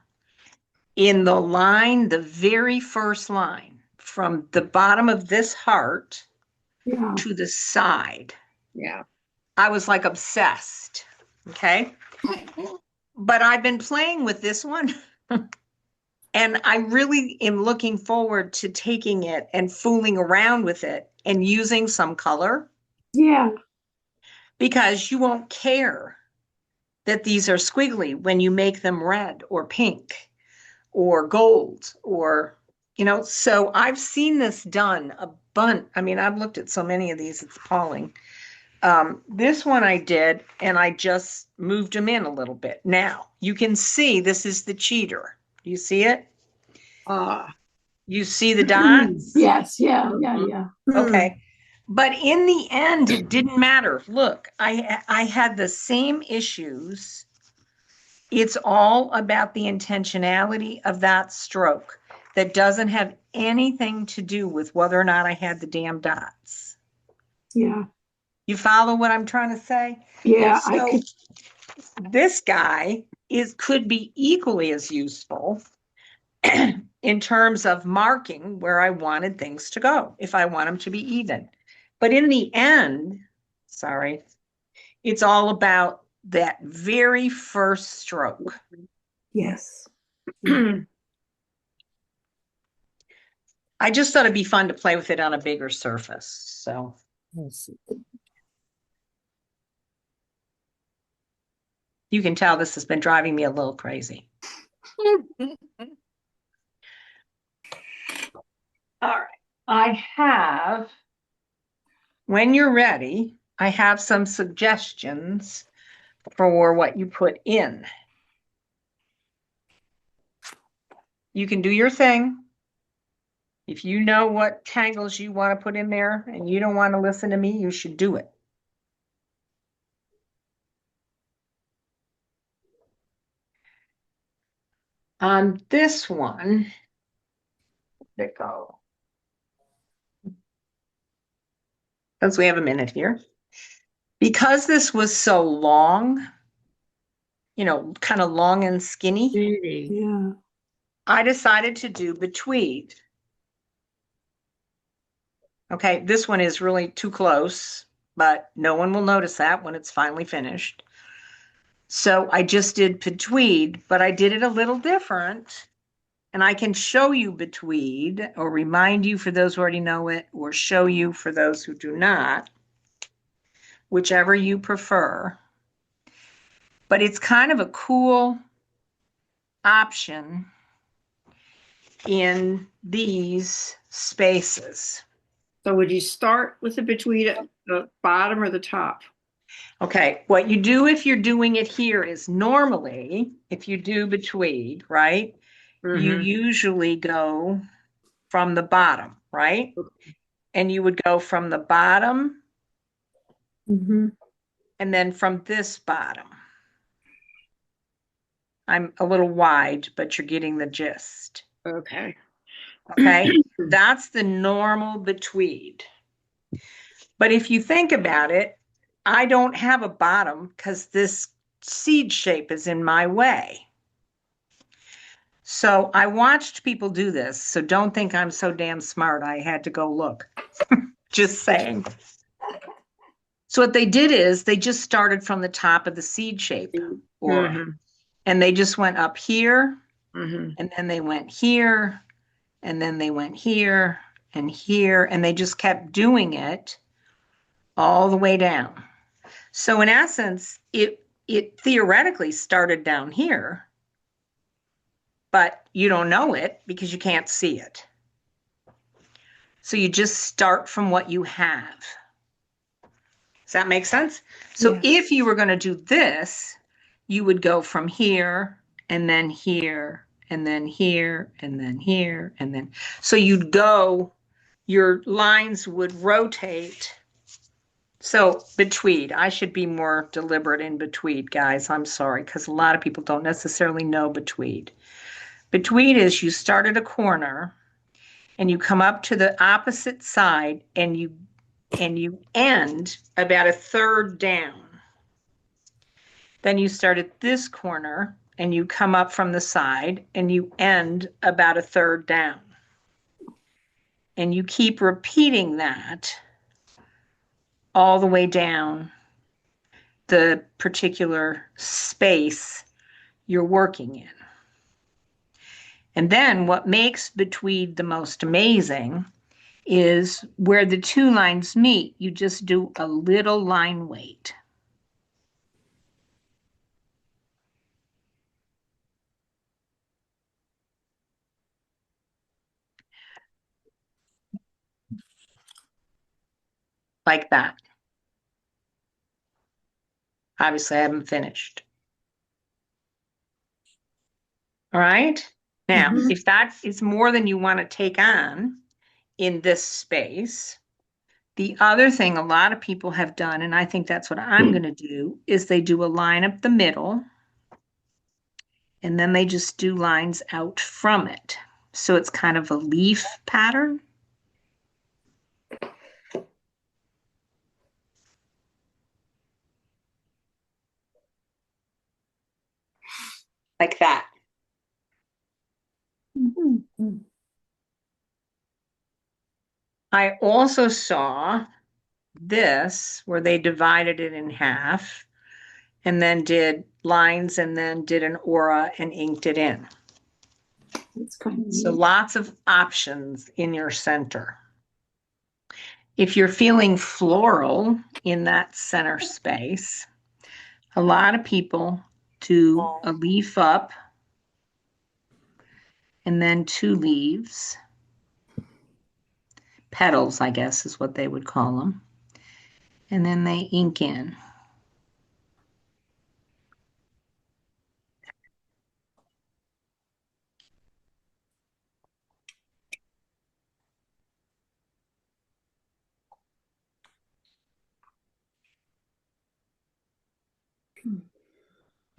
[SPEAKER 1] in the line, the very first line, from the bottom of this heart
[SPEAKER 4] Yeah.
[SPEAKER 1] to the side.
[SPEAKER 5] Yeah.
[SPEAKER 1] I was like obsessed. Okay. But I've been playing with this one. And I really am looking forward to taking it and fooling around with it and using some color,
[SPEAKER 4] Yeah.
[SPEAKER 1] because you won't care that these are squiggly when you make them red or pink or gold or, so I've seen this done a bunch. I mean, I've looked at so many of these, it's appalling. This one I did, and I just moved them in a little bit. Now you can see this is the cheater. Do you see it? You see the dots?
[SPEAKER 4] Yes. Yeah. Yeah.
[SPEAKER 5] Mhm.
[SPEAKER 4] Yeah.
[SPEAKER 1] Okay. But in the end, it didn't matter. Look, I had the same issues. It's all about the intentionality of that stroke that doesn't have anything to do with whether or not I had the damn dots.
[SPEAKER 4] Yeah.
[SPEAKER 1] You follow what I'm trying to say?
[SPEAKER 4] Yeah. I
[SPEAKER 1] So
[SPEAKER 4] could.
[SPEAKER 1] this guy could be equally as useful in terms of marking where I wanted things to go, if I want them to be even. But in the end, sorry, it's all about that very first stroke.
[SPEAKER 4] Yes.
[SPEAKER 1] I just thought it'd be fun to play with it on a bigger surface. So you can tell this has been driving me a little crazy. All right. I have, when you're ready, I have some suggestions for what you put in. You can do your thing. If you know what tangles you want to put in there and you don't want to listen to me, you should do it. On this one, let it go. Because we have a minute here. Because this was so long, kind of long and skinny,
[SPEAKER 4] Yeah.
[SPEAKER 1] I decided to do between. Okay, this one is really too close, but no one will notice that when it's finally finished. So I just did between, but I did it a little different. And I can show you between, or remind you for those who already know it, or show you for those who do not, whichever you prefer. But it's kind of a cool option in these spaces.
[SPEAKER 7] So would you start with the between at the bottom or the top?
[SPEAKER 1] Okay, what you do if you're doing it here is normally, if you do between, right? You usually go from the bottom, right? And you would go from the bottom
[SPEAKER 2] Mhm.
[SPEAKER 1] and then from this bottom. I'm a little wide, but you're getting the gist.
[SPEAKER 7] Okay.
[SPEAKER 1] Okay, that's the normal between. But if you think about it, I don't have a bottom because this seed shape is in my way. So I watched people do this. So don't think I'm so damn smart. I had to go look. Just saying. So what they did is they just started from the top of the seed shape, and they just went up here, and then they went here, and then they went here and here, and they just kept doing it all the way down. So in essence, it theoretically started down here, but you don't know it because you can't see it. So you just start from what you have. Does that make sense? So
[SPEAKER 2] Yes.
[SPEAKER 1] if you were going to do this, you would go from here and then here and then here and then here and then. So you'd go your lines would rotate. So betweed, I should be more deliberate in betweed, guys. I'm sorry, because a lot of people don't necessarily know betweed. Betweed is you start at a corner and you come up to the opposite side and you end about a third down. Then you start at this corner and you come up from the side and you end about a third down. And you keep repeating that all the way down the particular space you're working in. And then what makes betweed the most amazing is where the two lines meet, you just do a little line weight. Like that. Obviously, I haven't finished. All right. Now,
[SPEAKER 2] Mhm.
[SPEAKER 1] if that is more than you want to take on in this space, the other thing a lot of people have done, and I think that's what I'm going to do, is they do a line up the middle and then they just do lines out from it. So it's kind of a leaf pattern. Like that.
[SPEAKER 2] Mhm.
[SPEAKER 1] I also saw this where they divided it in half and then did lines and then did an aura and inked it in.
[SPEAKER 4] It's kind of
[SPEAKER 1] So
[SPEAKER 4] neat.
[SPEAKER 1] lots of options in your center. If you're feeling floral in that center space, a lot of people do a leaf up and then two leaves. Petals, I guess, is what they would call them. And then they ink in.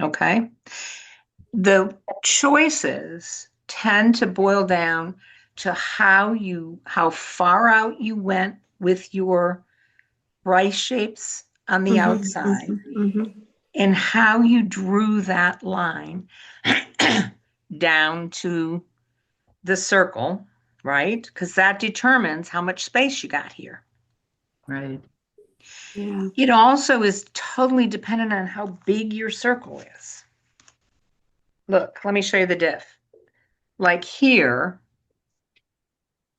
[SPEAKER 1] Okay. The choices tend to boil down to how far out you went with your rice shapes on the
[SPEAKER 2] Mhm,
[SPEAKER 1] outside
[SPEAKER 2] mhm, mhm.
[SPEAKER 1] and how you drew that line down to the circle, right? Because that determines how much space you got here.
[SPEAKER 6] Right.
[SPEAKER 4] Yeah.
[SPEAKER 1] It also is totally dependent on how big your circle is. Look, let me show you the diff. Like here,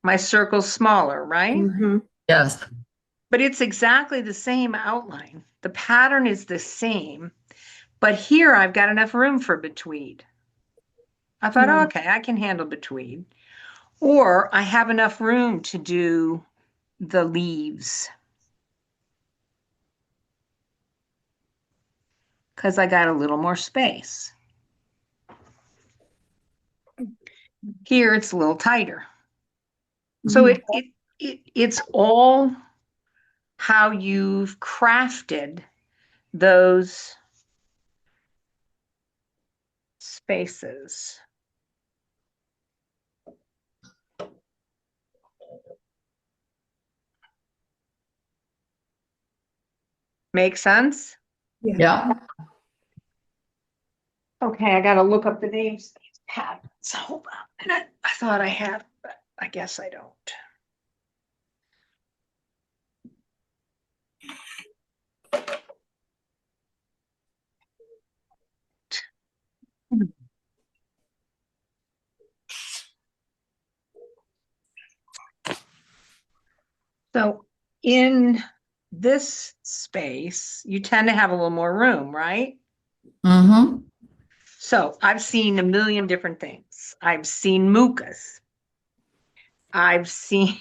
[SPEAKER 1] my circle's smaller, right?
[SPEAKER 2] Mhm.
[SPEAKER 6] Yes.
[SPEAKER 1] But it's exactly the same outline. The pattern is the same, but here I've got enough room for betweed. I thought,
[SPEAKER 2] Yeah.
[SPEAKER 1] oh, okay, I can handle betweed. Or I have enough room to do the leaves because I got a little more space. Here it's a little tighter. So
[SPEAKER 2] Mhm.
[SPEAKER 1] it's all how you've crafted those spaces. Make sense?
[SPEAKER 2] Yeah.
[SPEAKER 6] Yeah.
[SPEAKER 1] Okay, I gotta look up the names of these patterns. Hold on a minute. I thought I had, but I guess I don't. So in this space, you tend to have a little more room, right?
[SPEAKER 6] Mm-hmm.
[SPEAKER 1] So I've seen a million different things. I've seen mucas. I've seen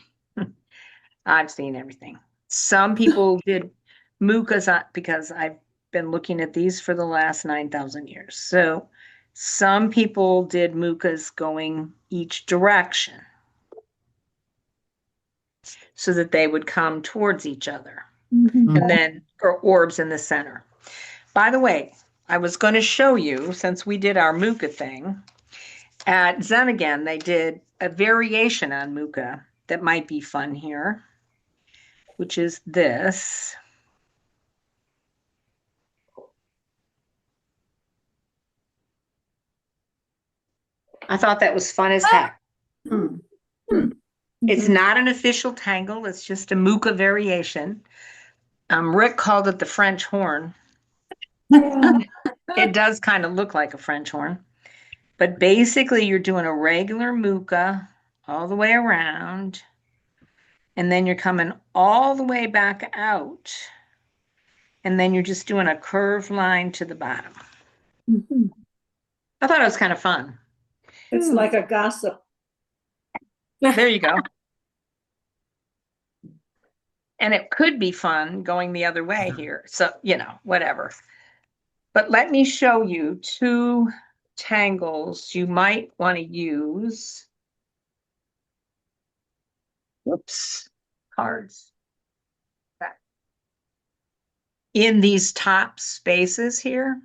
[SPEAKER 1] I've seen everything. Some people did mucas because I've been looking at these for the last 9,000 years. So some people did mucas going each direction. so that they would come towards each other.
[SPEAKER 2] Mhm.
[SPEAKER 1] And then, or orbs in the center. By the way, I was going to show you, since we did our Muka thing, at Zen Again, they did a variation on Muka that might be fun here, which is this. I thought that was fun as heck.
[SPEAKER 2] Hmm.
[SPEAKER 1] It's
[SPEAKER 2] Mhm.
[SPEAKER 1] not an official tangle, it's just a Muka variation. Rick called it the French horn.
[SPEAKER 4] Yeah.
[SPEAKER 1] It does kind of look like a French horn, but basically you're doing a regular Muka all the way around, and then you're coming all the way back out, and then you're just doing a curved line to the bottom.
[SPEAKER 2] Mhm.
[SPEAKER 1] I thought it was kind of fun.
[SPEAKER 7] It's like a gossip.
[SPEAKER 1] There you go. And it could be fun going the other way here. So, whatever. But let me show you two tangles you might want to use. Whoops, cards. In these top spaces here.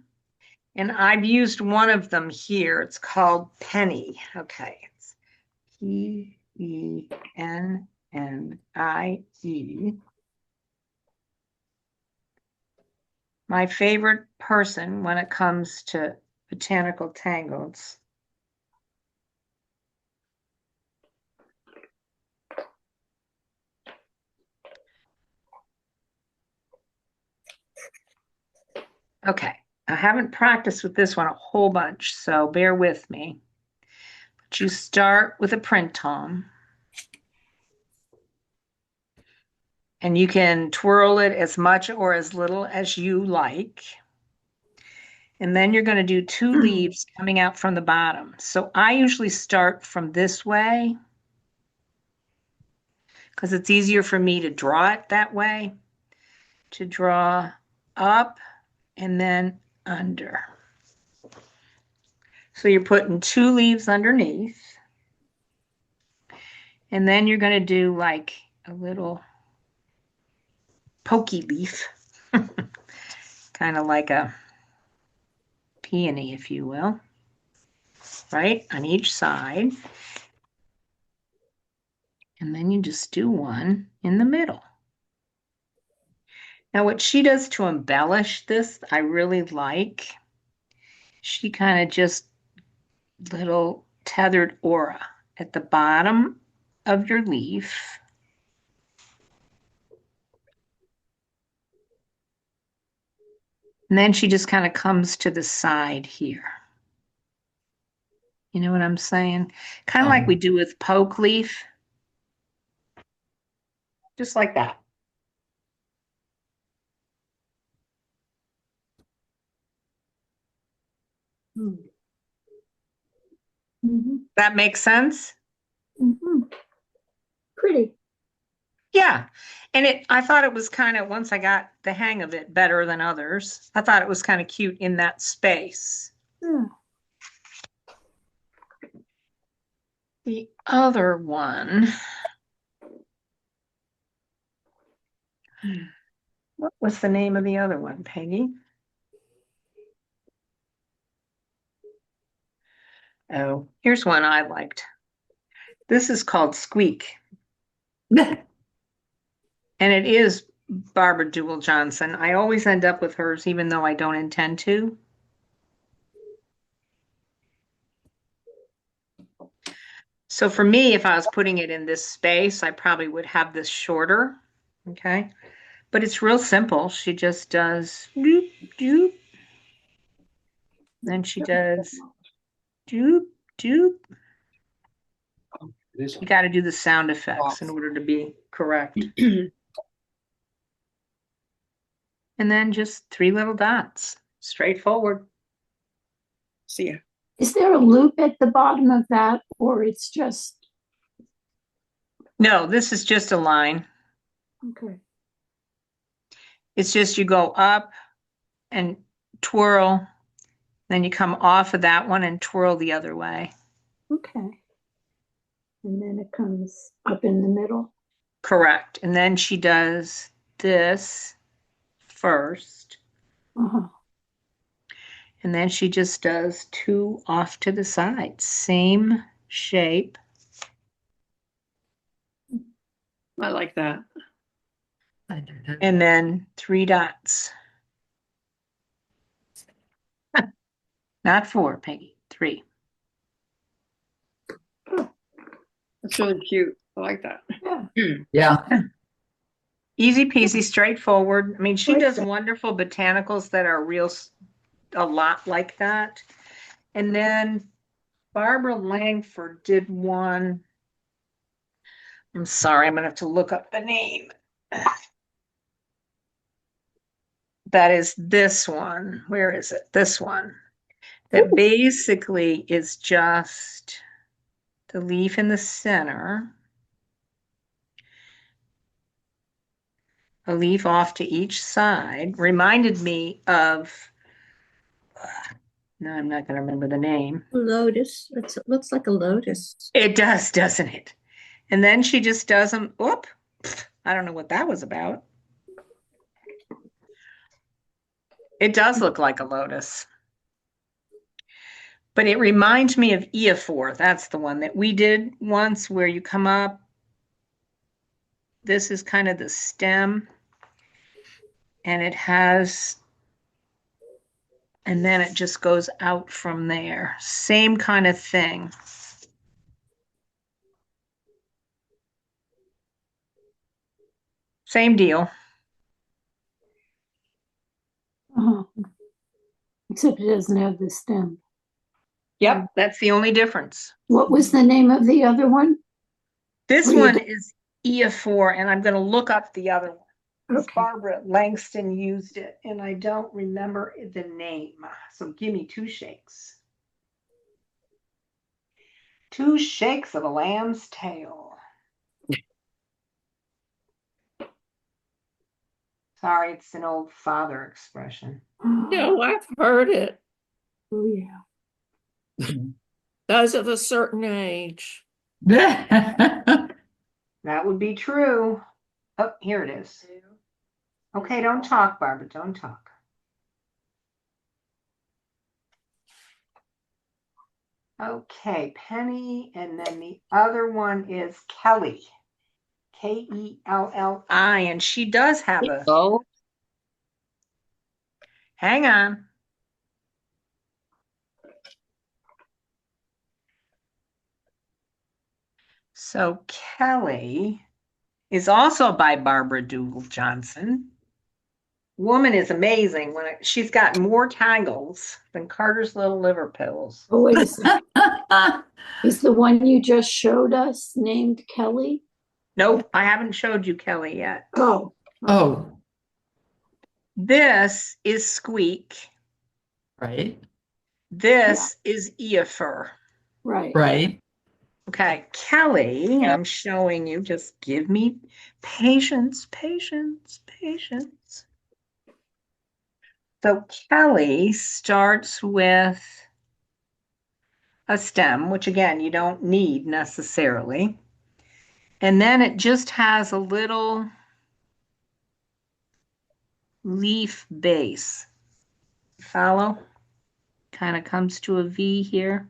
[SPEAKER 1] And I've used one of them here. It's called Penny. Okay. It's Pennie. My favorite person when it comes to botanical tangles. Okay, I haven't practiced with this one a whole bunch, so bear with me. But you start with a print tom, and you can twirl it as much or as little as you like. And then you're going to do two leaves coming out from the bottom. So I usually start from this way because it's easier for me to draw it that way, to draw up and then under. So you're putting two leaves underneath. And then you're going to do like a little pokey leaf, kind of like a peony, if you will, right on each side. And then you just do one in the middle. Now, what she does to embellish this, I really like. She kind of just little tethered aura at the bottom of your leaf. And then she just kind of comes to the side here. You know what I'm saying? Kind of like we do with poke leaf. Just like that.
[SPEAKER 2] Mhm.
[SPEAKER 1] That makes sense?
[SPEAKER 2] Mhm. Pretty.
[SPEAKER 1] Yeah. And I thought it was kind of, once I got the hang of it better than others, I thought it was kind of cute in that space.
[SPEAKER 2] Yeah.
[SPEAKER 1] The other one, what was the name of the other one, Peggy? Oh, here's one I liked. This is called Squeak. And it is Barbara Jewell Johnson. I always end up with hers, even though I don't intend to. So for me, if I was putting it in this space, I probably would have this shorter. Okay. But it's real simple. She just does doop, doop. Then she does doop, doop. You got to do the sound effects in order to be correct. And then just three little dots, straightforward.
[SPEAKER 5] See ya.
[SPEAKER 4] Is there a loop at the bottom of that, or it's just,
[SPEAKER 1] No, this is just a line.
[SPEAKER 4] okay,
[SPEAKER 1] It's just you go up and twirl, then you come off of that one and twirl the other way.
[SPEAKER 4] okay. And then it comes up in the middle.
[SPEAKER 1] Correct. And then she does this first.
[SPEAKER 4] Uh-huh.
[SPEAKER 1] And then she just does two off to the side. Same shape.
[SPEAKER 7] I like that.
[SPEAKER 1] And then three dots. Not four, Peggy. Three.
[SPEAKER 7] That's really cute. I like that.
[SPEAKER 4] Yeah.
[SPEAKER 6] Yeah.
[SPEAKER 1] Easy peasy, straightforward. I mean, she
[SPEAKER 4] Like
[SPEAKER 1] does
[SPEAKER 4] that.
[SPEAKER 1] wonderful botanicals that are a lot like that. And then Barbara Langford did one. I'm sorry, I'm gonna have to look up the name. That is this one. Where is it? This one. That basically is just the leaf in the center, a leaf off to each side. Reminded me of, no, I'm not gonna remember the name.
[SPEAKER 2] Lotus. It looks like a lotus.
[SPEAKER 1] It does, doesn't it? And then she just does them. Whoop. I don't know what that was about. It does look like a lotus. But it reminds me of Eophor. That's the one that we did once where you come up. This is kind of the stem. And it has, and then it just goes out from there. Same kind of thing. Same deal.
[SPEAKER 4] Uh-huh. Except it doesn't have the stem.
[SPEAKER 1] Yep, that's the only difference.
[SPEAKER 4] What was the name of the other one?
[SPEAKER 1] This
[SPEAKER 4] What do you
[SPEAKER 1] one
[SPEAKER 4] do?
[SPEAKER 1] is Eophor, and I'm going to look up the other one.
[SPEAKER 4] Okay.
[SPEAKER 1] Barbara Langston used it, and I don't remember the name. So give me two shakes. Two shakes of a lamb's tail. Sorry, it's an old father expression.
[SPEAKER 3] No, I've heard it.
[SPEAKER 4] Oh, yeah.
[SPEAKER 3] Those of a certain age.
[SPEAKER 1] That would be true. Oh, here it is. Okay, don't talk, Barbara. Don't talk. Okay, Penny, and then the other one is Kelly. Kelli, and she does have a,
[SPEAKER 3] Oh,
[SPEAKER 1] hang on. So Kelly is also by Barbara Dougal Johnson. Woman is amazing when she's got more tangles than Carter's Little Liver Pills.
[SPEAKER 4] Oh, wait a second. Is the one you just showed us named Kelly?
[SPEAKER 1] Nope, I haven't showed you Kelly yet.
[SPEAKER 4] Oh,
[SPEAKER 6] Oh,
[SPEAKER 1] This is Squeak.
[SPEAKER 6] right,
[SPEAKER 1] This is Eophor.
[SPEAKER 4] right.
[SPEAKER 6] right.
[SPEAKER 1] Okay, Kelly, I'm showing you. Just give me patience, patience, patience. So Kelly starts with a stem, which again, you don't need necessarily. And then it just has a little leaf base. Follow? Kind of comes to a V here.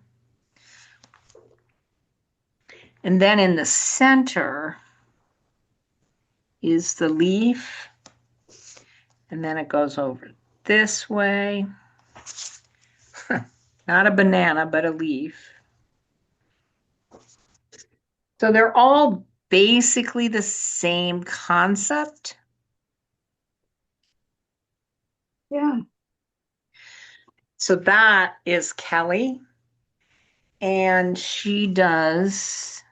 [SPEAKER 1] And then in the center is the leaf. And then it goes over this way. Not a banana, but a leaf. So they're all basically the same concept.
[SPEAKER 4] Yeah.
[SPEAKER 1] So that is Kelly. And she does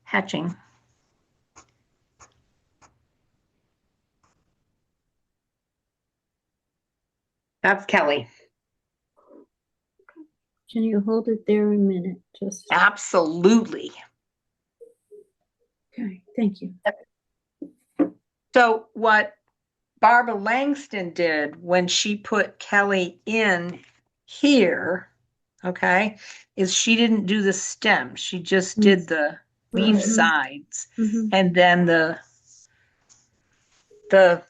[SPEAKER 1] hatching. That's Kelly.
[SPEAKER 2] Can you hold it there a minute? Just,
[SPEAKER 1] Absolutely.
[SPEAKER 2] okay, thank you.
[SPEAKER 1] So what Barbara Langston did when she put Kelly in here, okay, is she didn't do the stem. She just
[SPEAKER 2] Mm.
[SPEAKER 1] did the leaf
[SPEAKER 2] Mhm.
[SPEAKER 1] sides
[SPEAKER 2] Mhm.
[SPEAKER 1] and then the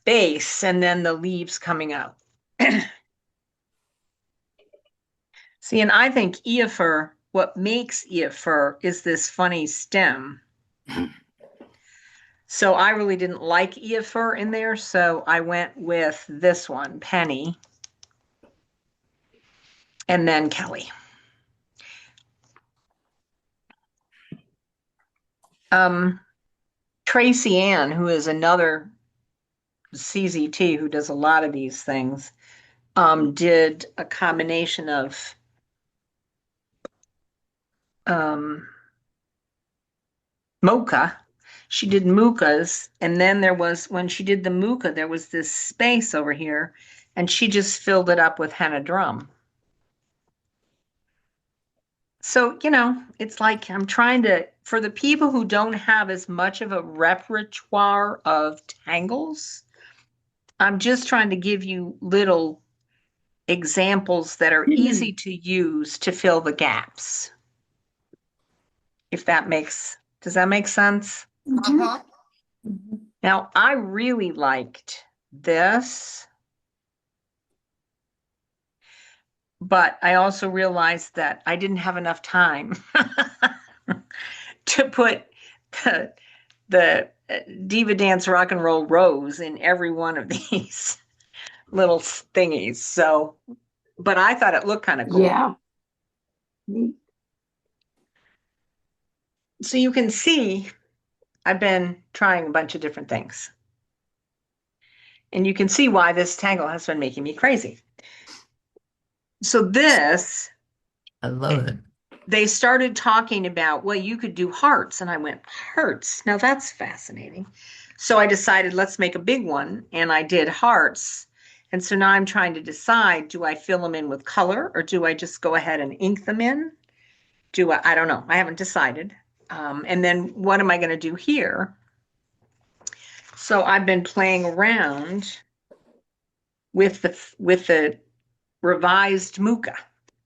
[SPEAKER 1] base and then the leaves coming out. See, and I think Eophir, what makes Eophir is this funny stem. So I really didn't like Eophir in there, so I went with this one, Penny, and then Kelly. Tracy Ann, who is another CZT who does a lot of these things, did a combination of mocha. She did mucas, and then there was, when she did the muca, there was this space over here, and she just filled it up with henna drum. So, it's like I'm trying to, for the people who don't have as much of a repertoire of tangles, I'm just trying to give you little examples that are easy to use to fill the gaps. If that does that make sense?
[SPEAKER 6] Uh-huh.
[SPEAKER 1] Now, I really liked this, but I also realized that I didn't have enough time to put the Diva Dance Rock and Roll Rose in every one of these little thingies. So, but I thought it looked kind of cool.
[SPEAKER 4] Yeah. Neat.
[SPEAKER 1] So you can see I've been trying a bunch of different things. And you can see why this tangle has been making me crazy. So this,
[SPEAKER 6] I love it.
[SPEAKER 1] they started talking about, well, you could do hearts. And I went, hearts? Now that's fascinating. So I decided, let's make a big one. And I did hearts. And so now I'm trying to decide, do I fill them in with color or do I just go ahead and ink them in? I don't know. I haven't decided. And then what am I going to do here? So I've been playing around with the revised Muka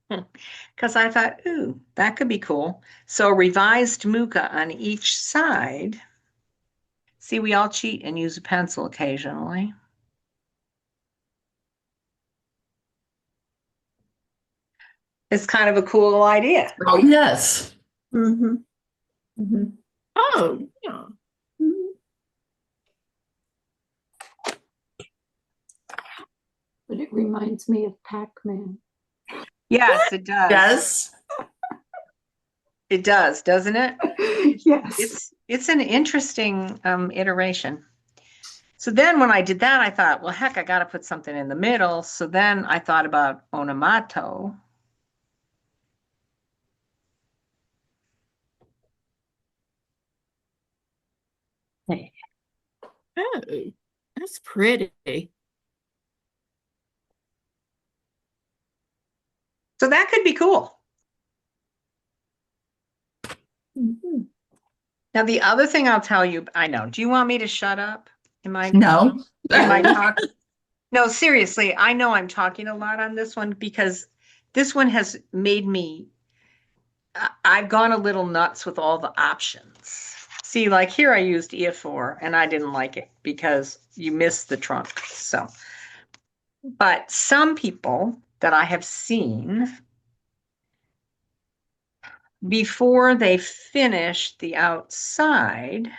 [SPEAKER 1] because I thought, ooh, that could be cool. So revised Muka on each side. See, we all cheat and use a pencil occasionally. It's kind of a cool idea.
[SPEAKER 6] Oh, yes.
[SPEAKER 2] Mhm.
[SPEAKER 3] Oh, yeah.
[SPEAKER 4] But it reminds me of Pac-Man.
[SPEAKER 1] Yes, it does.
[SPEAKER 6] Yes.
[SPEAKER 1] It does, doesn't it?
[SPEAKER 4] Yes.
[SPEAKER 1] It's an interesting iteration. So then when I did that, I thought, well, heck, I got to put something in the middle. So then I thought about onomato.
[SPEAKER 3] Oh, that's pretty.
[SPEAKER 1] So that could be cool.
[SPEAKER 3] Mhm.
[SPEAKER 1] Now, the other thing I'll tell you, I know, do you want me to shut up?
[SPEAKER 6] No.
[SPEAKER 1] Am I talking? No, seriously, I know I'm talking a lot on this one because this one has made me, I've gone a little nuts with all the options. See, like here I used EF4 and I didn't like it because you missed the trunk. So, but some people that I have seen before they finish the outside,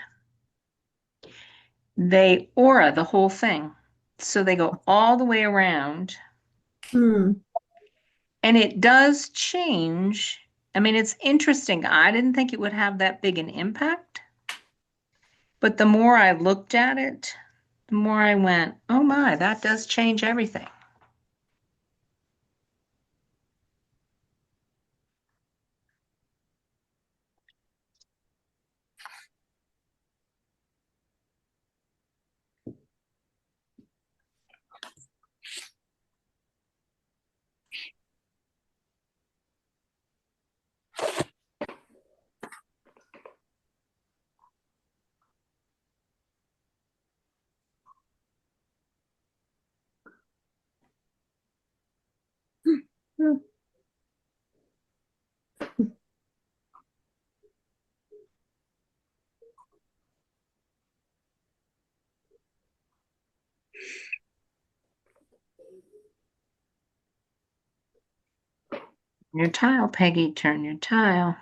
[SPEAKER 1] they aura the whole thing. So they go all the way around
[SPEAKER 2] Hmm.
[SPEAKER 1] and it does change. I mean, it's interesting. I didn't think it would have that big an impact. But the more I looked at it, the more I went, oh my, that does change everything. Your tile, Peggy, turn your tile.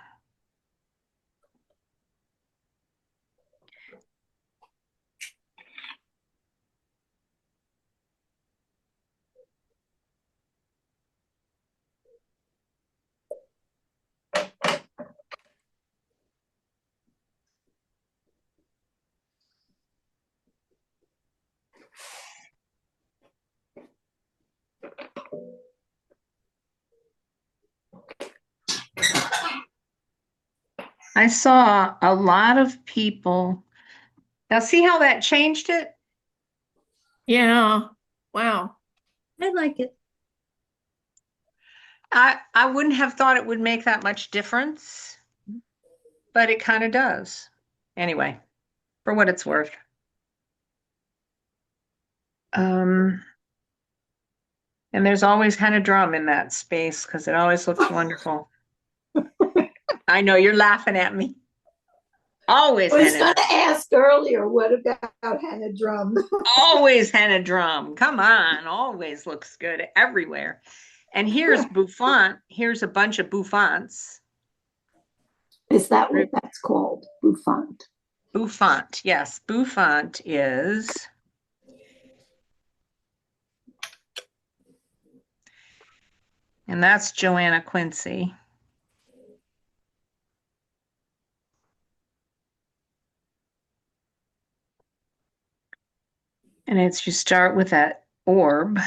[SPEAKER 1] I saw a lot of people. Now, see how that changed it?
[SPEAKER 3] Yeah. Wow.
[SPEAKER 2] I like it.
[SPEAKER 1] I wouldn't have thought it would make that much difference, but it kind of does. Anyway, for what it's worth. Um, and there's always kind of drum in that space because it always looks wonderful. I know you're laughing at me. Always
[SPEAKER 4] I was
[SPEAKER 1] Hannah,
[SPEAKER 4] going to ask earlier, what about Hannah Drum?
[SPEAKER 1] always Hannah drum. Come on, always looks good everywhere. And here's bouffant. Here's a bunch of bouffants.
[SPEAKER 4] Is that what that's called? Bouffant.
[SPEAKER 1] Bouffant, yes, bouffant is. And that's Joanna Quincy. And it's you start with that orb.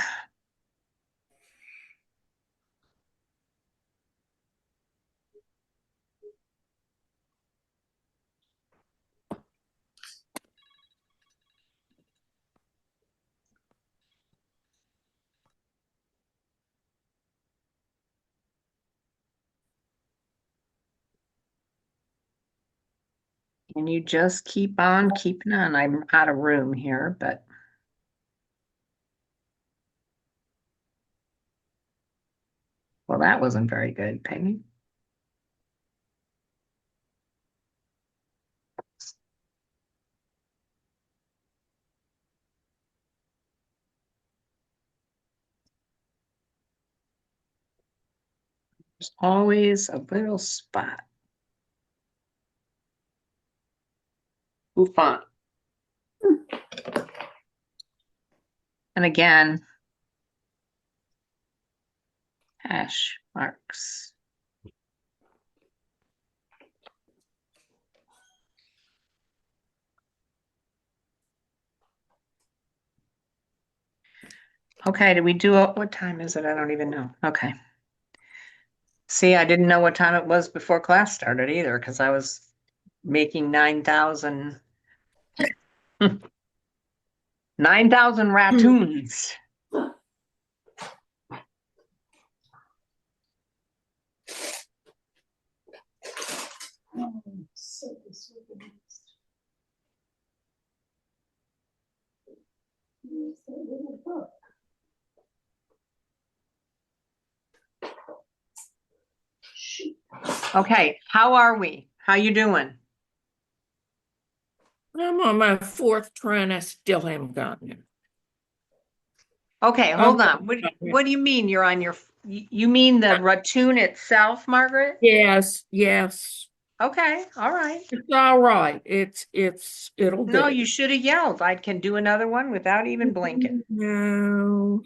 [SPEAKER 1] And you just keep on keeping on. I'm out of room here, but well, that wasn't very good, Peggy. There's always a little spot. Bouffant. And again, hash marks. Okay, did we do what time is it? I don't even know. Okay. See, I didn't know what time it was before class started either because I was making 9,000 ratoons. Okay, how are we? How you doing?
[SPEAKER 3] I'm on my fourth try and I still haven't gotten it.
[SPEAKER 1] Okay, hold
[SPEAKER 3] Okay.
[SPEAKER 1] on. What do you mean you're on your, you mean the Ratoon itself, Margaret?
[SPEAKER 3] Yes, yes.
[SPEAKER 1] Okay, all right.
[SPEAKER 3] It's all right. It'll
[SPEAKER 1] No,
[SPEAKER 3] do.
[SPEAKER 1] you should have yelled. I can do another one without even blinking.
[SPEAKER 3] No.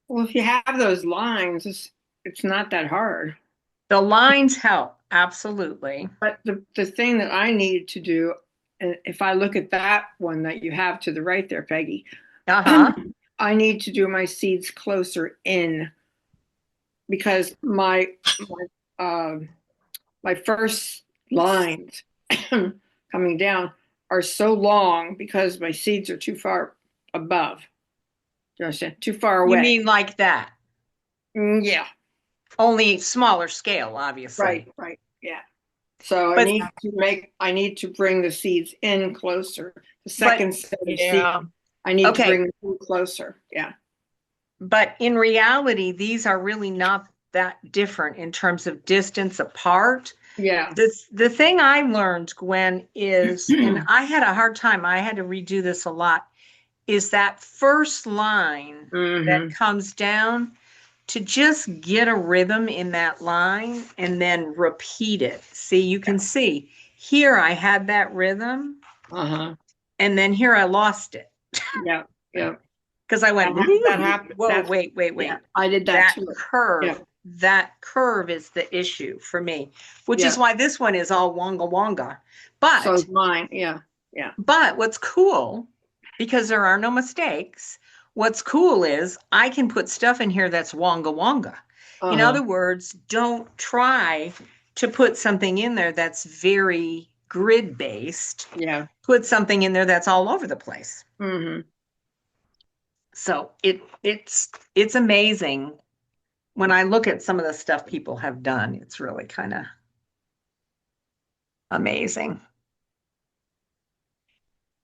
[SPEAKER 7] Well, if you have those lines, it's not that hard.
[SPEAKER 1] The lines help, absolutely.
[SPEAKER 7] But the thing that I needed to do, and if I look at that one that you have to the right there, Peggy,
[SPEAKER 1] Uh-huh.
[SPEAKER 7] I need to do my seeds closer in because my first lines coming down are so long because my seeds are too far above. Do you understand? Too far
[SPEAKER 1] You
[SPEAKER 7] away.
[SPEAKER 1] mean like that?
[SPEAKER 7] Yeah,
[SPEAKER 1] Only smaller scale, obviously.
[SPEAKER 7] right, yeah. So
[SPEAKER 1] But
[SPEAKER 7] I need to bring the seeds in closer. The second set of seeds,
[SPEAKER 3] Yeah.
[SPEAKER 7] I need to
[SPEAKER 1] Okay.
[SPEAKER 7] bring them closer. Yeah.
[SPEAKER 1] but in reality, these are really not that different in terms of distance apart.
[SPEAKER 7] Yeah.
[SPEAKER 1] The thing I learned, Gwen, is, and I had a hard time, I had to redo this a lot, is that first line that
[SPEAKER 7] Mhm.
[SPEAKER 1] comes down, to just get a rhythm in that line and then repeat it. See, you can see here I had that rhythm
[SPEAKER 7] Uh-huh.
[SPEAKER 1] and then here I lost it
[SPEAKER 7] Yeah, yeah.
[SPEAKER 1] because I went,
[SPEAKER 7] That happened.
[SPEAKER 1] whoa, wait,
[SPEAKER 7] Yeah, I did that too. Yeah.
[SPEAKER 1] That curve is the issue for me, which is
[SPEAKER 7] Yeah.
[SPEAKER 1] why this one is all wonga wonga.
[SPEAKER 7] So
[SPEAKER 1] But
[SPEAKER 7] is mine. Yeah.
[SPEAKER 1] what's cool, because there are no mistakes, what's cool is I can put stuff in here that's wonga wonga. In
[SPEAKER 7] Uh-huh.
[SPEAKER 1] other words, don't try to put something in there that's very grid based.
[SPEAKER 7] Yeah.
[SPEAKER 1] Put something in there that's all over the place.
[SPEAKER 7] Mm-hmm.
[SPEAKER 1] So it's amazing when I look at some of the stuff people have done. It's really kind of amazing.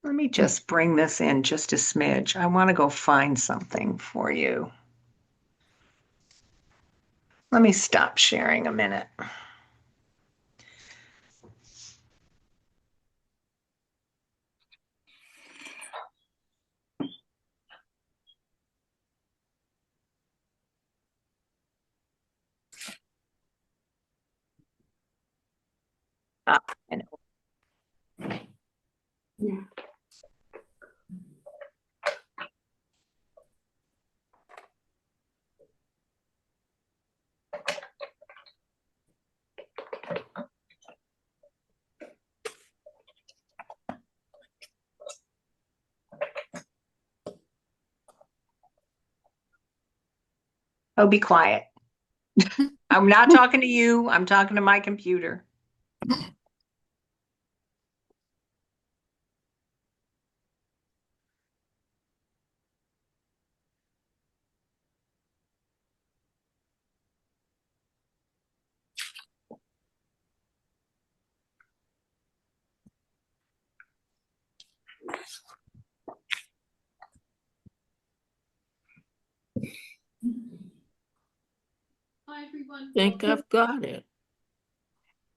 [SPEAKER 1] Let me just bring this in just a smidge. I want to go find something for you. Let me stop sharing a minute. Ah, I know.
[SPEAKER 4] Yeah.
[SPEAKER 1] Oh, be quiet. I'm not talking to you. I'm talking to my computer.
[SPEAKER 3] Think I've got it.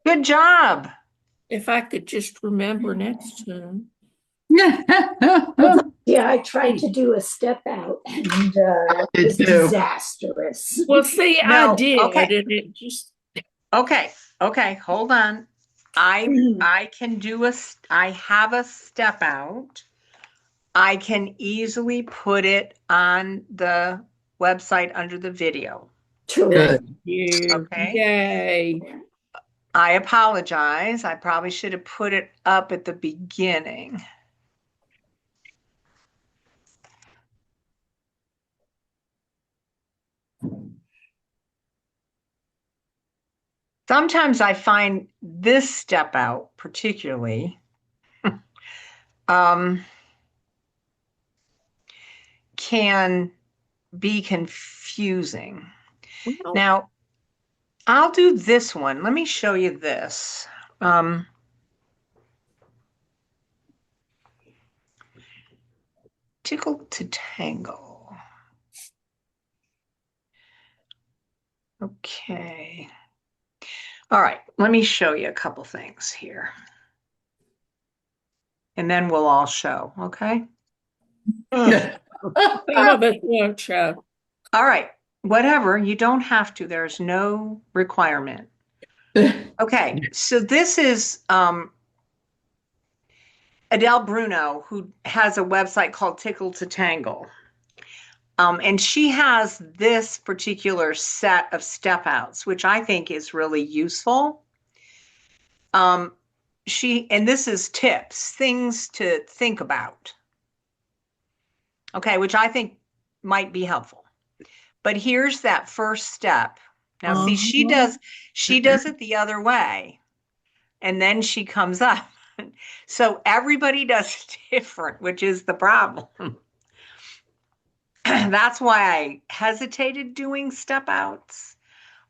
[SPEAKER 1] Good job.
[SPEAKER 3] If I could just remember next time.
[SPEAKER 4] Yeah, I tried to do a step out and it
[SPEAKER 6] did
[SPEAKER 4] was
[SPEAKER 6] too.
[SPEAKER 4] disastrous.
[SPEAKER 3] Well, see, I
[SPEAKER 1] No,
[SPEAKER 3] did,
[SPEAKER 1] okay.
[SPEAKER 3] and it just,
[SPEAKER 1] Okay, hold on. I can do I have a step out. I can easily put it on the website under the video.
[SPEAKER 4] Terrific.
[SPEAKER 1] Okay.
[SPEAKER 3] yay.
[SPEAKER 1] I apologize. I probably should have put it up at the beginning. Sometimes I find this step out particularly um, can be confusing.
[SPEAKER 3] Well,
[SPEAKER 1] Now, I'll do this one. Let me show you this. Tickle to tangle. Okay. All right, let me show you a couple things here. And then we'll all show, okay?
[SPEAKER 3] some of us won't show.
[SPEAKER 1] All right, whatever, you don't have to. There's no requirement. Okay, so this is Adele Bruno, who has a website called Tickle to Tangle. And she has this particular set of step outs, which I think is really useful. And this is tips, things to think about. Okay, which I think might be helpful. But here's that first step. Now, see, she does it the other way, and then she comes up. So everybody does it different, which is the problem. That's why I hesitated doing step outs,